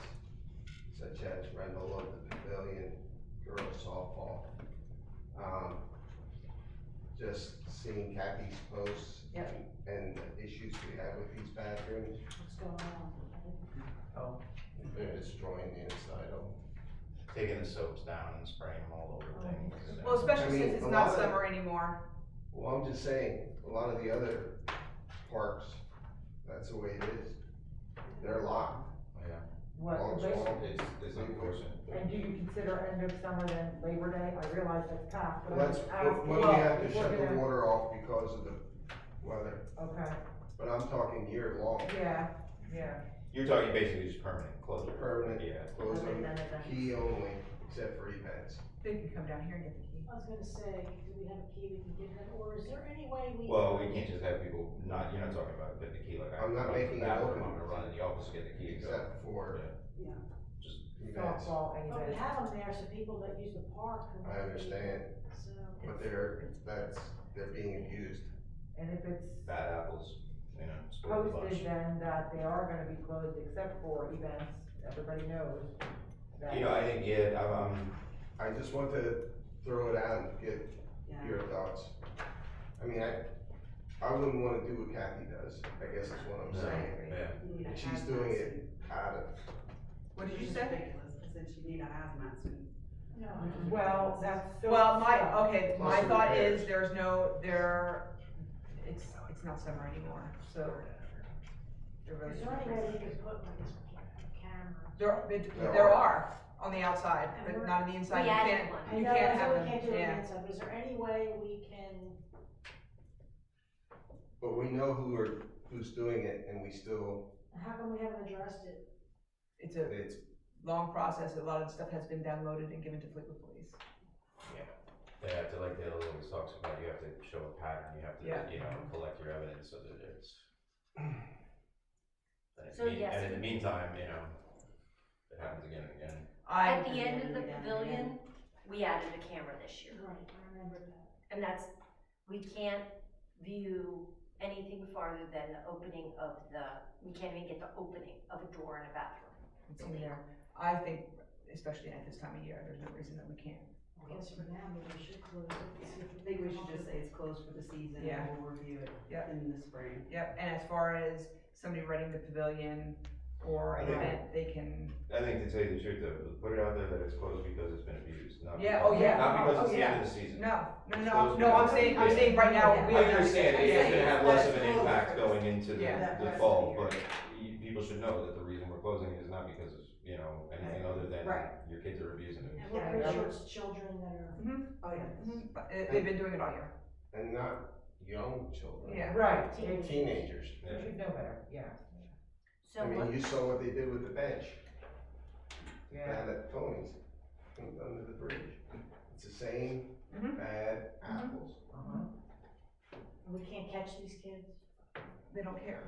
such as rental of the pavilion, girls softball. Just seeing Kathy's posts and the issues we have with these bathrooms, What's going on? Oh. they're destroying the inside of them. Taking the soaps down and spraying them all over things. and- Well, especially I mean, since it's a not lot of- summer anymore. Well, I'm just saying, a lot of the other parks, that's the way it is. They're locked. Yeah, What, All basically, it's unfortunate. and do you consider end of summer then Labor Day? I realize that's past, but I'm Let's, just when asking. we have to if we're shut the gonna- water off because of the weather, Okay, but I'm talking year long, yeah. You're talking basically just permanent closure. permanent, Yeah. close Other them, than events. key only, except for events. They can come down here and get the key. I was gonna say, do we have a key we can give them, or is there any way we? Well, we can't just have people you're not talking about get the key like I. I'm not run to the making it bathroom, open. I'm gonna run in the office to get the key and go. Except for Yeah. Just, events. Softball and But we events. have them there so people that use the park. can- I understand, So, but they're being abused. And if it's bad apples, spoil the bunch. posted then that they are gonna be closed except for events, everybody knows that. I think, yeah, I just want to throw it out and get Yeah. your thoughts. I mean, I wouldn't wanna do what Kathy does, I guess is what I'm No, saying. yeah. You need a And she's hazmat doing suit. it out of, What did you It's say? ridiculous. I said you need a hazmat suit. no. Well, that's so. Well, my stuff. my Plus thought repairs. is it's not summer anymore, so. There really Is should there any be. way we could put like a camera? There There are on the outside, but not on the inside. We You added can't, one. I you know, can't I have know them, we can't do it on yeah. the inside, but is there any way we can? but we know who's doing it and we still, How come we haven't addressed it? It's a it's, long process. A lot of the stuff has been downloaded and given to Fleetwood Police. They have to, like Dale always talks about, you have to show a pattern, you have to, Yeah. collect your evidence so that it's. So, yes. And in the meantime, it happens again and again. At the end of the pavilion, we added a camera this year. Right, I remember that. And we can't view anything farther than the opening of we can't even get the opening of a door in a bathroom. It's in there. I think especially at this time of year, there's no reason that we can't. I guess for now, maybe we should close it. and see if I think we should just say it's closed for the season Yeah. and we'll review it Yep. in the spring. Yep, and as far as somebody renting the pavilion or an Yeah. event, they can, I think to tell you the truth, though, put it out there that it's closed because it's been abused, not Yeah, because, oh, yeah. not because Oh, it's the yeah. end of the season. no, It's closed I'm because- saying right now, we. I understand it, it's gonna have less of an It's closed impact for- going into Yeah. the fall, but people should know that the reason we're closing it is not because of, anything other than Right. your kids are abusing it. And we're pretty sure it's children that are. Oh, yeah. But, they've been doing it all year. And not young children. Yeah. Right, Teenagers. you should know better, yeah. So I mean, what, you saw what they did with the bench Yeah. down at Tony's, under the bridge. It's the same Mhm. bad apples. Uh-huh. We can't catch these kids. They don't care.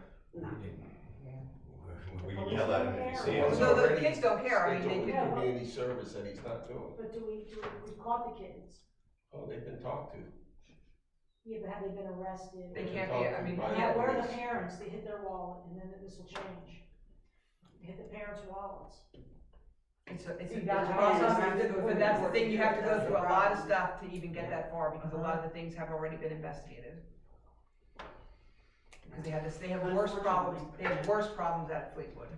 We can yell at him if you see him. Well, No, the already kids don't care, I mean, they scheduled could. community service that he's not doing. But we caught the kids. Oh, they've been talked to. Yeah, but have they been arrested? They can't be, I mean, Right. Now, where are the Police. parents? They hit their wallet, and then this will change. They hit the parents' wallets. It's a See, that's process, why it's but that's the thing, you have to go That's through a the lot of problem. stuff to even get that far, because a lot of the things have already been investigated. Because they have worse problems, at Fleetwood.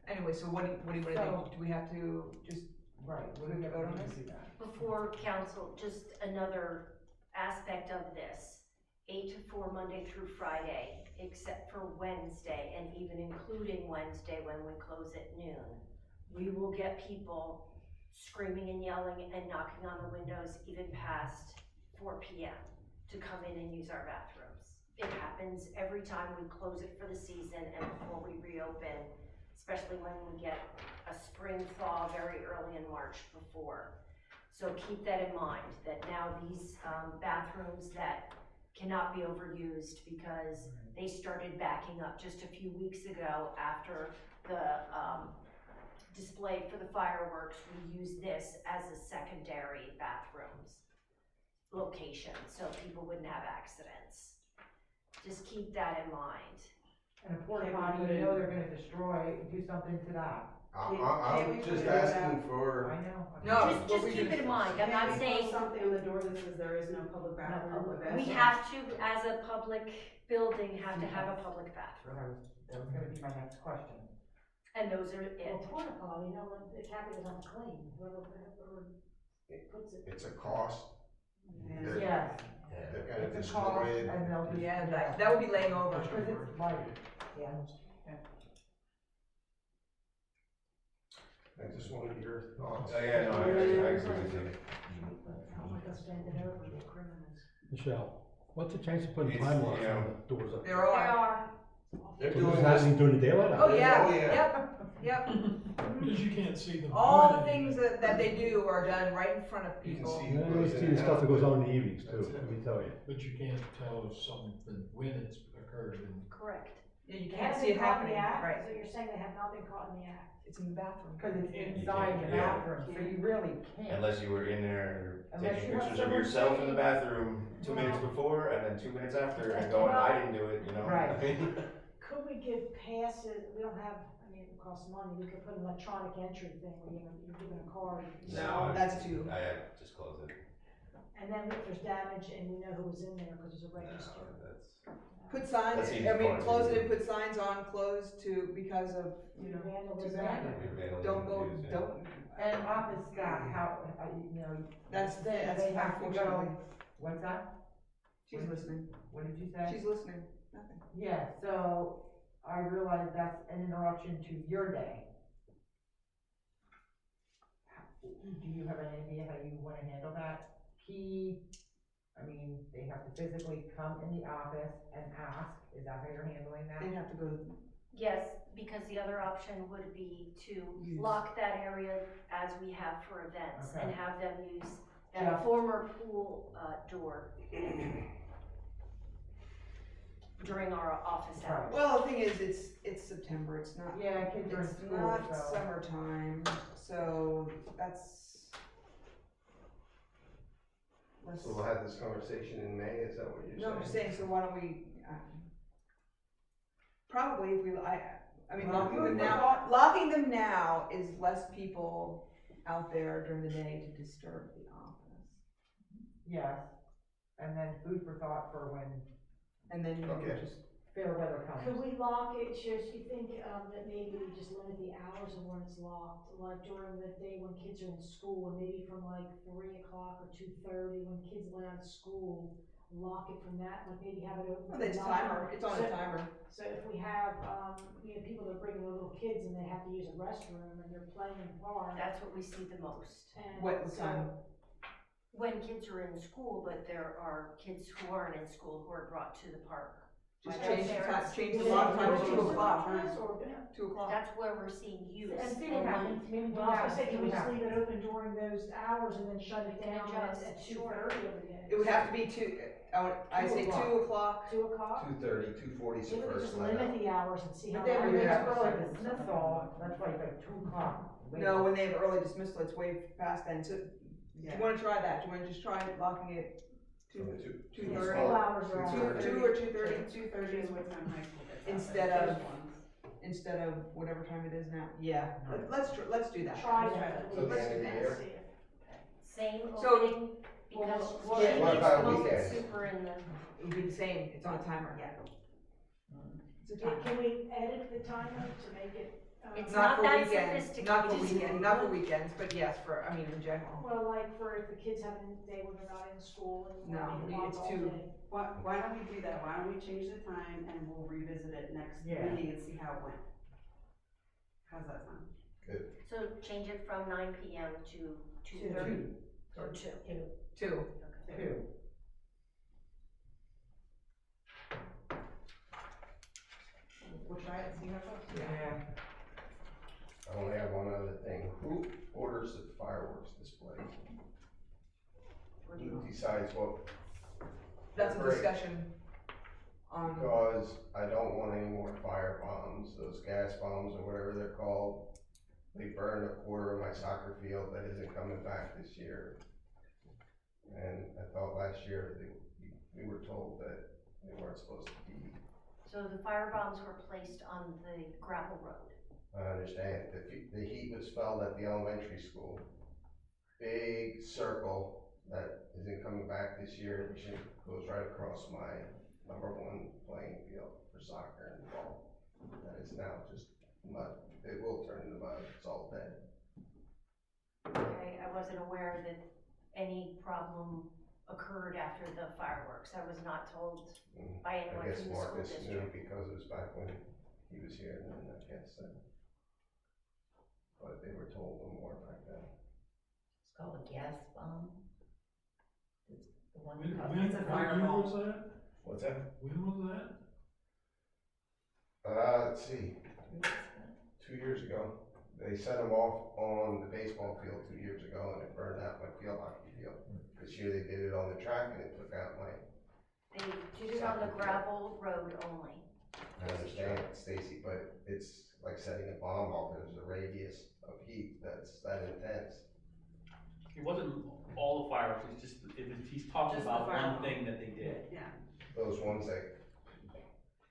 Anyway, so what do you wanna do we have to just, Right, what do we vote on this? before council, just another aspect of this, 8 to 4 Monday through Friday, except for Wednesday, and even including Wednesday when we close at noon. We will get people screaming and yelling and knocking on the windows even past 4 PM to come in and use our bathrooms. It happens every time we close it for the season and before we reopen, especially when we get a spring thaw very early in March before. So keep that in mind, that now these bathrooms that cannot be overused because they started backing up just a few weeks ago after the display for the fireworks. We use this as a secondary bathrooms location, so people wouldn't have accidents. Just keep that in mind. And a porta potty, you know they're gonna destroy, do something to that. I'm just asking for. I know. No. Just keep it in mind, I'm not Can we saying, post something on the door that says there is no public bathroom available? we have to, as a public building, have to have a public bathroom, That was gonna be my next question. and those are Well, it. porta potty, you know, when the Kathy doesn't have to clean, whoever puts it. It's a cost. They're- Yes. They're gonna It's a cost, destroy it. and they'll be. Yeah, that would be laying over. Because it's light, yeah. I just wanted your thoughts. Yeah, no, I agree with you. Sounds like us bending over the criminals. Michelle, what's the chance of putting It's, time locks you know, on the doors up? There are. They're So doing this this. happening during the daylight hours? Oh, yeah, Oh, yeah. yep. Because you can't see them. All the things that they do are done right in front of You can people. see Yeah, who you goes see in the and stuff out. that goes on in the evenings too, That's it. let me tell you. But you can't tell if something, when it's occurred and. Correct. Yeah, you They can't haven't see been it caught in happening, the act? right? So you're saying they have not been caught in the act? It's in the bathroom. Cause it's inside the Yeah. bathroom, so you really can't. Unless you were in there Unless taking you have pictures of someone yourself in the saying- bathroom 2 minutes before and then 2 minutes after and going, I didn't do it, Right. Could we give passes, we don't have, I mean, it costs money, we could put an electronic entry thing where you're given a card. No, that's too. I just closed it. And then if there's damage and we know who was in there, cause there's a register. That's. Put signs, That seems I mean, far close it too. and put signs on, closed to, because of, you know, Vandalism. don't go, don't, And office staff, how, you know. That's they have to unfortunately. go, what's that? She's listening. What did you say? She's listening. Nothing. Yeah, so I realize that's an interruption to your day. Do you have an idea how you wanna handle that? I mean, they have to physically come in the office and ask, is that how you're handling that? They'd have to go, Yes, because the other option would be to Use. lock that area as we have for events and Okay. have them use that Just- former pool door during our office hours. well, the thing is, it's September, it's not. Yeah, kids are in It's school, not so. summertime, so that's. Let's, So we'll have this conversation in May, is that what you're saying? no, I'm just saying, so why don't we, probably if we, I mean, Well, locking them food for now, thought. locking them now is less people out there during the day to disturb the office. Yes, and then food for thought for when And then you Okay. just, fair weather comes. Could we lock it, should you think, that maybe we just limit the hours of when it's locked, like during the day when kids are in school, and maybe from like 3 o'clock or 2:30, when kids let out of school, lock it from that, like maybe have it open. well, it's till timer, 9. it's on a timer. So if we have, people that are bringing their little kids and they have to use a restroom and they're playing in the park. That's what we see the most. And What so- time? When kids are in school, but there are kids who aren't in school who are brought to the park. Just by their change the time, parents. change Do the they lock have time to rules 2 o'clock. on this, or- 2 o'clock. That's where we're seeing use. And see what happens, maybe do Well, I was that, gonna say, see can we what just happens. leave it open during those hours and then shut it We can down adjust, at sure. 2:30 every day? It would have to be I say 2 o'clock. 2 o'clock? 2:30, 2:40 is the Maybe we first just let limit out. the hours and see how. But then when long they it have takes. early dismissal, that's like 2 o'clock. No, when they have early dismissal, it's way past then, so, do Yeah. you wanna try that? Do you wanna just try locking it From 2:30? School hours are on. 2 or 2:30? 2:30 is what time high school gets out. Instead Those of- ones. Instead of whatever time it is now? Yeah, let's do that. Try Let's that. Till the end of the year? See if- Same So- opening, because Well, she what needs about to move it weekends? super in the. It would be the same, it's on a timer. Yeah. It's a timer. Can we edit the timer to make it? It's Not not for that weekends, not for sophisticated. weekends, not for weekends, but yes, for, I mean, in general. Well, like for if the kids having a day when they're not in school and. No, they lock it's all too- day. Why don't we do that? Why don't we change the time and we'll revisit it next Yeah. meeting and see how it went? How's that sound? So change it from 9 PM to 2:30 or 2. 2. Two. We'll try it, see how it goes. Yeah. I only have one other thing. Who orders the fireworks display? What do you Who want? decides what? That's a Break. discussion on, Because I don't want any more fire bombs, those gas bombs or whatever they're called. They burned a quarter of my soccer field that isn't coming back this year. And I thought last year we were told that they weren't supposed to be. So the fire bombs were placed on the gravel road. I understand, the heat was felt at the elementary school. Big circle that isn't coming back this year, which goes right across my #1 playing field for soccer and ball. That is now just mud, it will turn into mud, it's all dead. Okay, I wasn't aware that any problem occurred after the fireworks. I was not told by I anyone guess from the school Marcus knew district. because it was back when he was here, and then I guess but they were told no more back then. It's called a gas bomb. It's the one When, that costs. when, It's a when fireball. was that? What's that? When was that? Let's see, 2 years ago. They set them off on the baseball field 2 years ago, and it burned out my field hockey field. This year they did it on the track, and it took out my, They did it on the gravel road only. I understand, Stacy, but it's like setting a bomb off, there's a radius of heat that's that intense. It wasn't all the fireworks, it's just, he's talking Just the about one fireball. thing that they did. Yeah, Those ones that,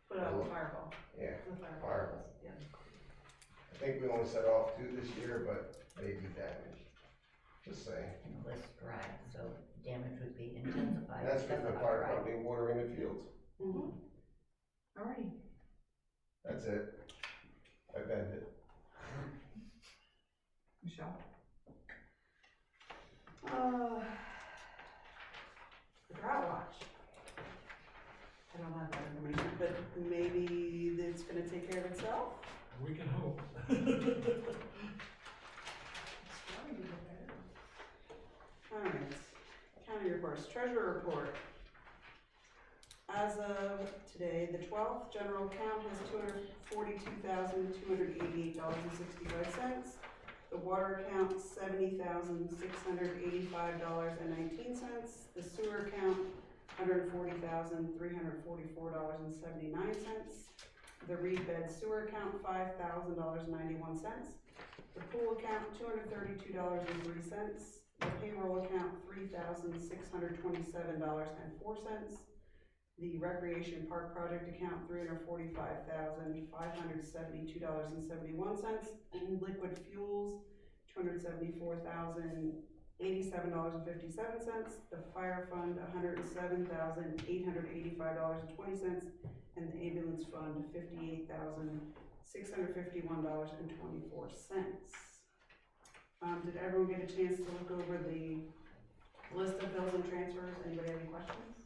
put out the fireball. yeah, The fireball. fireball. Yeah. I think we only set off 2 this year, but they be damaged. Just saying. Less dry, so damage would be intensified. And that's because because the of how fire dry. company watering the fields. Mm-hmm. alrighty. That's it. I bend it. Michelle? The drought watch. I don't have that information, but maybe it's gonna take care of itself. We can hope. Alright, county reports, treasurer report. As of today, the 12th, general account has $242,288.65. The water account, $70,685.19. The sewer account, $140,344.79. The Reed Bed sewer account, $5,000.91. The pool account, $232.03. The payroll account, $3,627.04. the recreation park project account, $345,572.71, and liquid fuels, $274,087.57, the fire fund, $107,885.20, and the ambulance fund, $58,651.24. Did everyone get a chance to look over the list of bills and transfers? Anybody have any questions?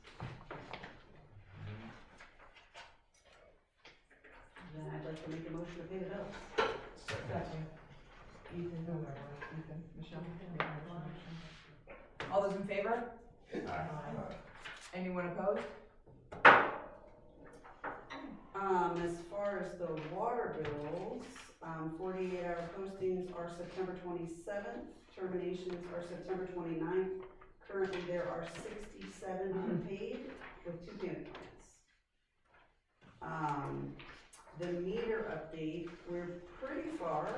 Then I'd like to make a motion to pay the bills. Second. Ethan, whoever, Ethan, Michelle. All those in favor? Anyone opposed? As far as the water bills, 48-hour postings are September 27th, terminations are September 29th. Currently, there are 67 unpaid with 2 payment plans. The meter update, we're pretty far.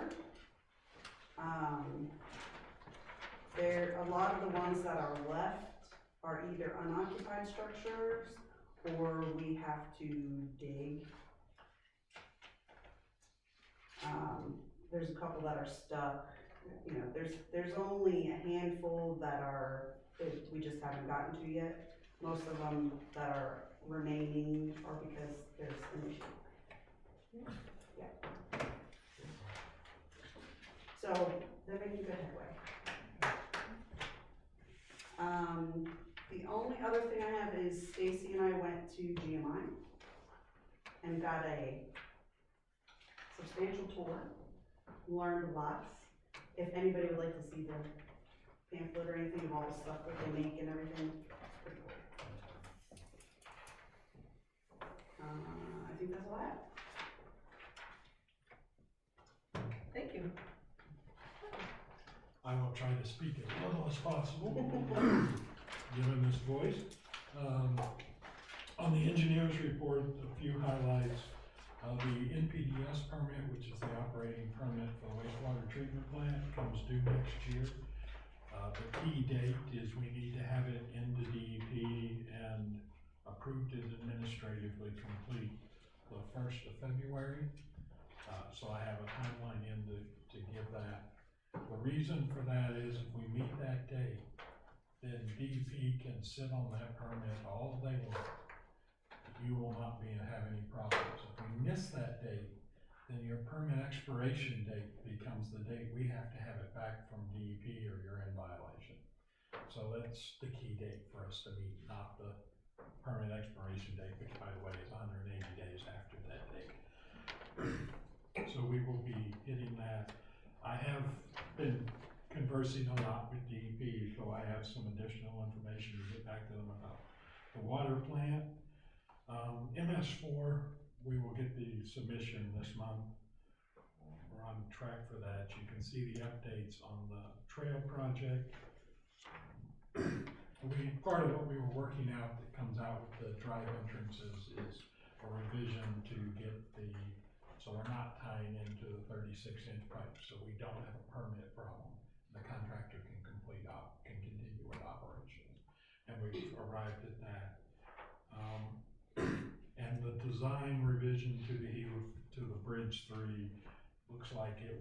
A lot of the ones that are left are either unoccupied structures or we have to dig. There's a couple that are stuck. You know, there's only a handful that we just haven't gotten to yet. Most of them that are remaining are because there's an issue. Yeah. So they're making good headway. The only other thing I have is Stacy and I went to GMI and got a substantial tour, learned lots. If anybody would like to see the pamphlet or anything of all the stuff that they make and everything, it's pretty cool. I think that's all I have. Thank you. I will try to speak as little as possible, given this voice. On the engineer's report, a few highlights. The NPDS permit, which is the operating permit for the wastewater treatment plant, comes due next year. The key date is we need to have it into DEP and approved as administratively complete the 1st of February. So I have a timeline in to give that. The reason for that is if we meet that date, then DEP can sit on that permit all day long. You will not have any problems. If we miss that date, then your permit expiration date becomes the date we have to have it back from DEP or you're in violation. So that's the key date for us to meet, not the permit expiration date, which by the way is 180 days after that date. So we will be hitting that. I have been conversing a lot with DEP, so I have some additional information to get back to them about the water plant. MS4, we will get the submission this month. We're on track for that. You can see the updates on the trail project. Part of what we were working out that comes out with the drive entrances is a revision to get so we're not tying into the 36-inch pipe, so we don't have a permit problem. The contractor can continue with operations, and we've arrived at that. And the design revision to the Bridge 3 looks like it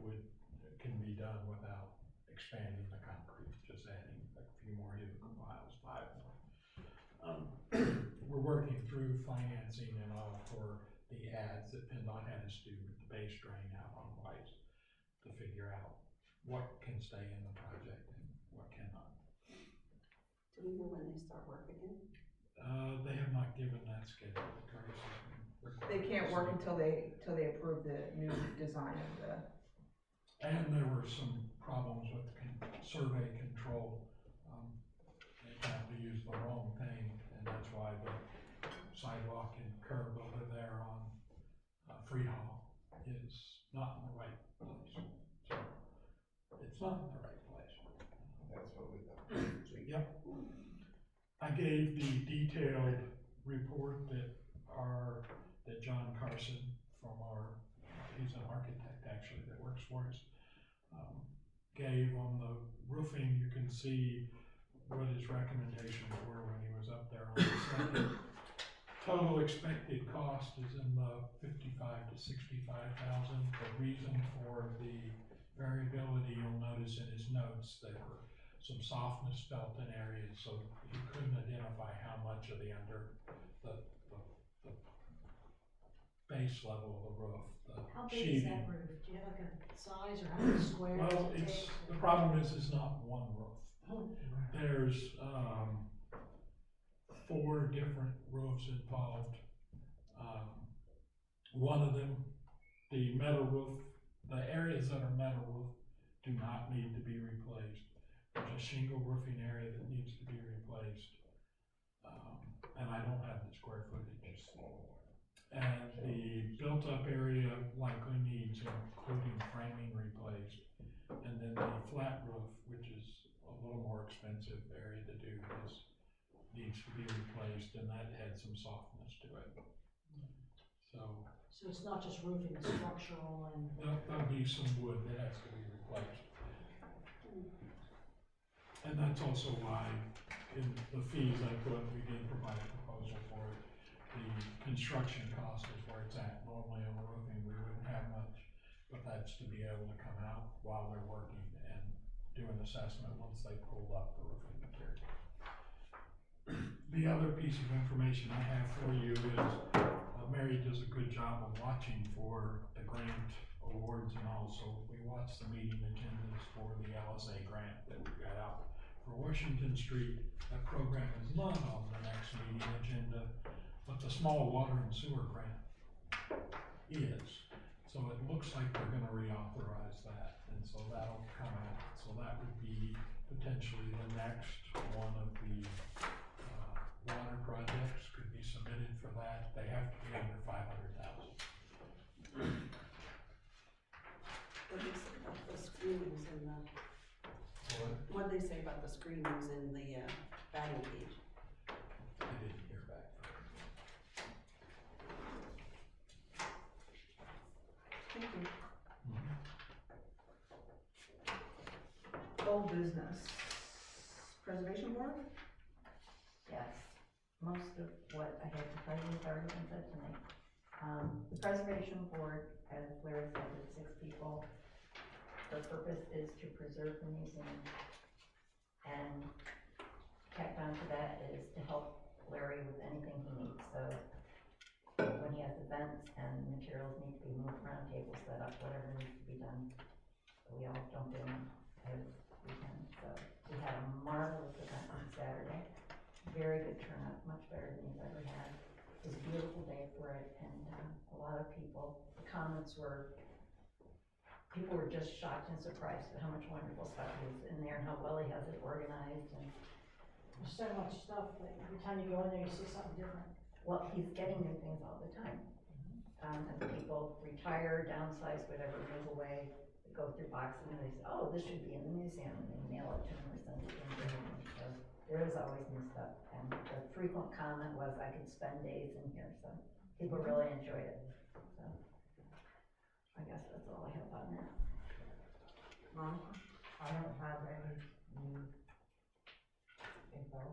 can be done without expanding the concrete, just adding a few more helical miles, 5 more. We're working through financing and all for the ads that PennDOT had us do with the base drain out on Weiss to figure out what can stay in the project and what cannot. Do we know when they start work again? They have not given that schedule. They can't work until they approve the new design of the. And there were some problems with survey control. They apparently used the wrong thing, and that's why the sidewalk and curb over there on Freehall is not in the right place. So it's not in the right place. That's what we thought. Yep. I gave the detailed report that John Carson from he's an architect actually that works for us, gave on the roofing. You can see what his recommendations were when he was up there on the 2nd. Total expected cost is in the 55 to 65,000. The reason for the variability, you'll notice in his notes, there were some softness felt in areas, so he couldn't identify how much of the the base level of the roof, How the big is sheathing. that roof? Do you have like a size or how many squares Well, it it's, takes? the problem is it's not one roof. There's, 4 different roofs involved. One of them, the metal roof, the areas that are metal roof do not need to be replaced. There's a shingle roofing area that needs to be replaced. And I don't have the square footage. And the built-up area likely needs, including framing, replaced. And then the flat roof, which is a little more expensive area to do this, needs to be replaced, and that had some softness to it. So it's not just roofing, it's structural and. There'll be some wood that has to be replaced. And that's also why in the fees I put, we did provide a proposal for it. The construction cost is where it's at. Normally on roofing, we wouldn't have much, but that's to be able to come out while they're working and do an assessment once they pull up the roofing material. The other piece of information I have for you is Mary does a good job of watching for the grant awards, and also we watch the meeting agendas for the LSA grant that we got out for Washington Street. That program is not on the next meeting agenda, but the small water and sewer grant is. So it looks like we're gonna reauthorize that, and so that'll come out. So that would be potentially the next one of the water projects could be submitted for that. They have to be under 500,000. What do you say about the screenings in the, what do they say about the screenings in the, batting cage? I didn't hear back. Thank you. Old business. Preservation board? Yes, most of what I had to tell you has already been said tonight. The preservation board, as Larry said, is 6 people. The purpose is to preserve the museum. And tacked on to that is to help Larry with anything he needs. So when he has events and materials need to be moved around, tables set up, whatever needs to be done, we all jump in as we can. So we had a marvelous event on Saturday. Very good turnout, much better than he's ever had. It was a beautiful day for it, and a lot of people, the comments were, people were just shocked and surprised at how much wonderful stuff is in there and how well he has it organized. And There's so much stuff that every time you go in there, you see something different. well, he's getting new things all the time. As people retire, downsize, whatever, move away, they go through boxing and they say, oh, this should be in the museum, and they mail it to him or send it to him. So there is always new stuff, and the frequent comment was, I could spend days in here, so people really enjoyed it. So I guess that's all I have on that. I don't have any new info.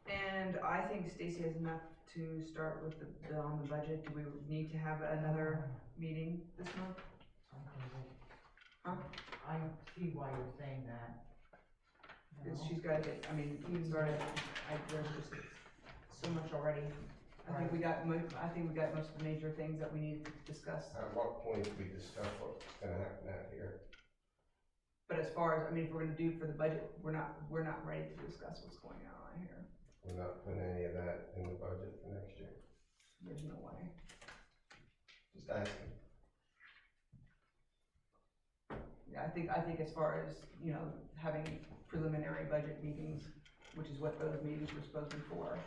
And I think Stacy has enough to start with on the budget. Do we need to have another meeting this month? Huh? I see why you're saying that. Cause she's gotta get, I mean, even started, there's just so much already. I think we got most of the major things that we needed to discuss. At what point do we discuss what's gonna happen out here? But as far as, I mean, if we're gonna do for the budget, we're not ready to discuss what's going on here. We're not putting any of that in the budget for next year. There's no way. Just asking. Yeah, I think as far as, you know, having preliminary budget meetings, which is what those meetings were supposed to be for,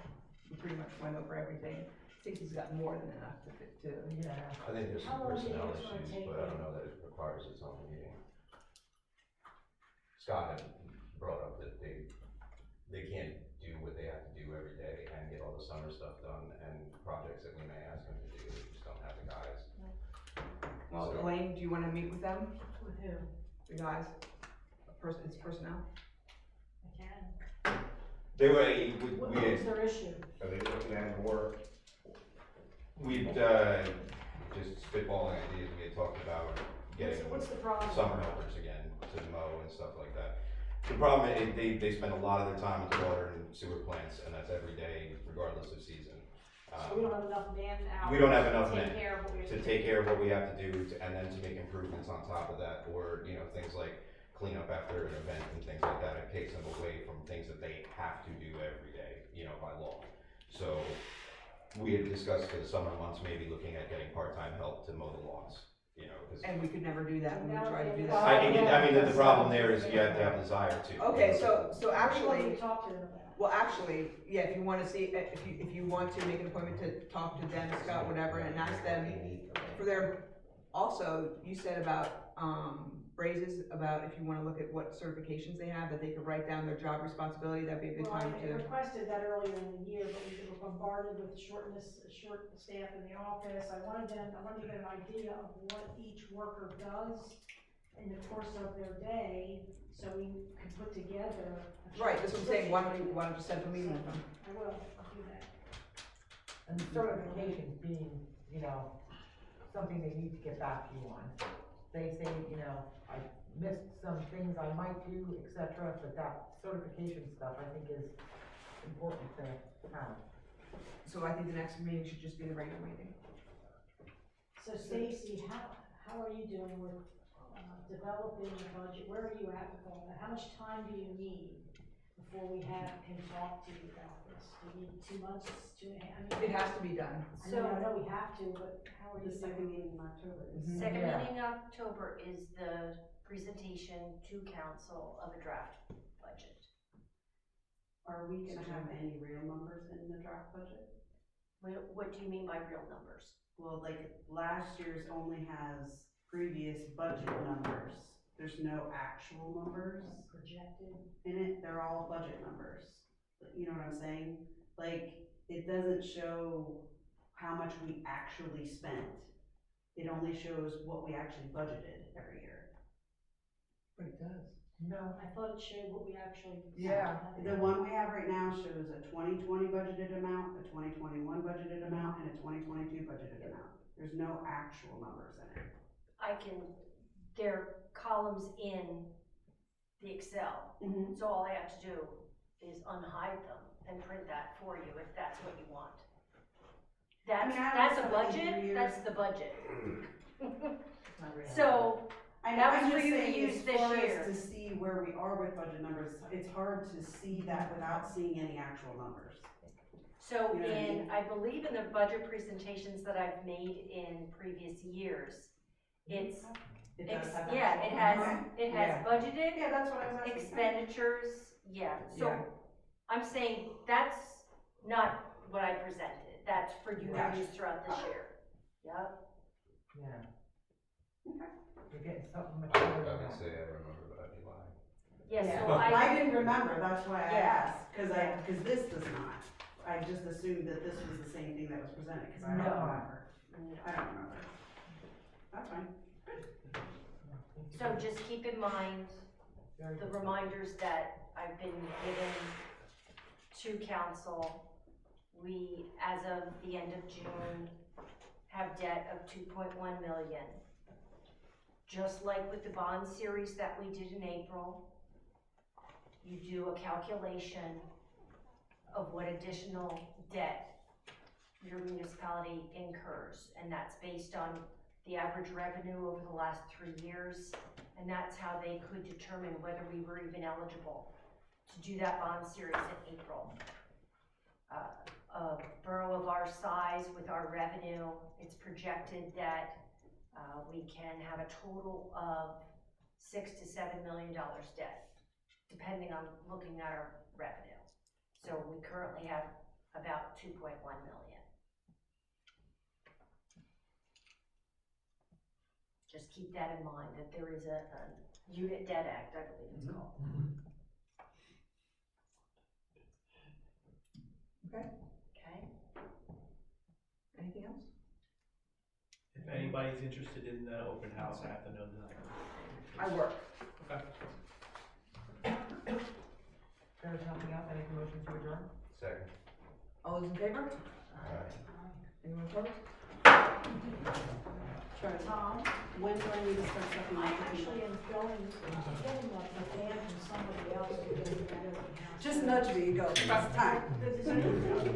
we pretty much went over everything. Stacy's got more than enough to fit to. Yeah. I think there's How some long do you personnel think it's gonna issues, take but I don't to- know that it requires its own meeting. Scott had brought up that they can't do what they have to do every day and get all the summer stuff done, and projects that we may ask them to do, they just don't have the guys. Well, So- Elaine, do you wanna meet with them, With who? the guys? It's personnel? I can. They were, What we was their issue? Are they looking at more? we'd, just spitballing ideas, we had talked about getting What's the problem? summer helpers again to mow and stuff like that. The problem is, they spend a lot of their time at the water and sewer plants, and that's every day regardless of season. So we don't have enough man hours. We don't have enough to men take care of what we have to to take do. care of what we have to do, and then to make improvements on top of that, or, you know, things like clean up after an event and things like that. It takes them away from things that they have to do every day, you know, by law. So, we had discussed for the summer months, maybe looking at getting part-time help to mow the lawns, you know, because And we could never do that when we Now try to they do have that. I mean, the problem there is you have to have desire to. Okay, so We actually, talked to them about it. well, actually, yeah, if you wanna see, if you want to make an appointment to talk to them, Scott, whatever, and ask them for their, also, you said about, raises, about if you wanna look at what certifications they have, that they could write down their job responsibility, that'd be a good Well, time I to. requested that earlier in the year, but we were bombarded with short staff in the office. I wanted to get an idea of what each worker does in the course of their day, so we could put together. a Right, that's what I'm saying, why description. don't you set up a meeting with them? I will, I'll do that. And certifications being, you know, something they need to get back to you on. They say, you know, I missed some things I might do, et cetera, but that certification stuff I think is important to have. So I think the next meeting should just be the regular meeting. So Stacy, how are you doing with, developing the budget? Where are you at with all that? How much time do you need before we can talk to you about this? Do you need 2 months, 2.5? I mean, It has to be done. I know we have to, but how are you? The second meeting in October is. Mhm. Second Yeah. meeting in October is the presentation to council of a draft budget. Are we gonna have any real numbers in the draft budget? What do you mean by real numbers? Well, like, last year's only has previous budget numbers. There's no actual numbers Projected. in it, they're all budget numbers. You know what I'm saying? Like, it doesn't show how much we actually spent. It only shows what we actually budgeted every year. But it does. No. I thought it showed what we actually. Yeah. The one we have right now shows a 2020 budgeted amount, a 2021 budgeted amount, and a 2022 budgeted amount. There's no actual numbers in it. There are columns in the Excel, so all I have to do is unhide them and print that for you if that's what you want. I mean, I That's a don't know, budget, 3 years. that's the budget. Not really. So, I know, that was I'm for just you to saying, use as this far year. as to see where we are with budget numbers, it's hard to see that without seeing any actual numbers. So You know what I mean? I believe in the budget presentations that I've made in previous years, it's, It does have yeah, actual it numbers. has budgeted Yeah, that's what I was asking. expenditures, yeah, so Yeah. I'm saying that's not what I presented, that's for you to Gotcha. use throughout this year. Yep, Yeah. Okay. You're getting something much I better would than probably that. say I remember, but I'd be lying. yeah, so I didn't remember, that's why I Yeah. asked, cause this does not. I just assumed that this was the same thing that was presented, cause I don't No. remember. I don't remember. That's fine. So just keep in mind Very the good. reminders that I've been given to council. We, as of the end of June, have debt of 2.1 million. Just like with the bond series that we did in April, you do a calculation of what additional debt your municipality incurs, and that's based on the average revenue over the last 3 years, and that's how they could determine whether we were even eligible to do that bond series in April. A borough of our size with our revenue, it's projected that we can have a total of $6 to $7 million debt, depending on looking at our revenue. So we currently have about 2.1 million. Just keep that in mind, that there is a Unit Debt Act, I believe it's called. Okay, Okay? anything else? If anybody's interested in the open house, I have to know that. I work. Okay. There's nothing else, any motions to Second. All those in favor? Anyone opposed? Tom, when do I need to start checking my I actually am getting a plan from somebody else. Just nudge me, go, press time. Because it's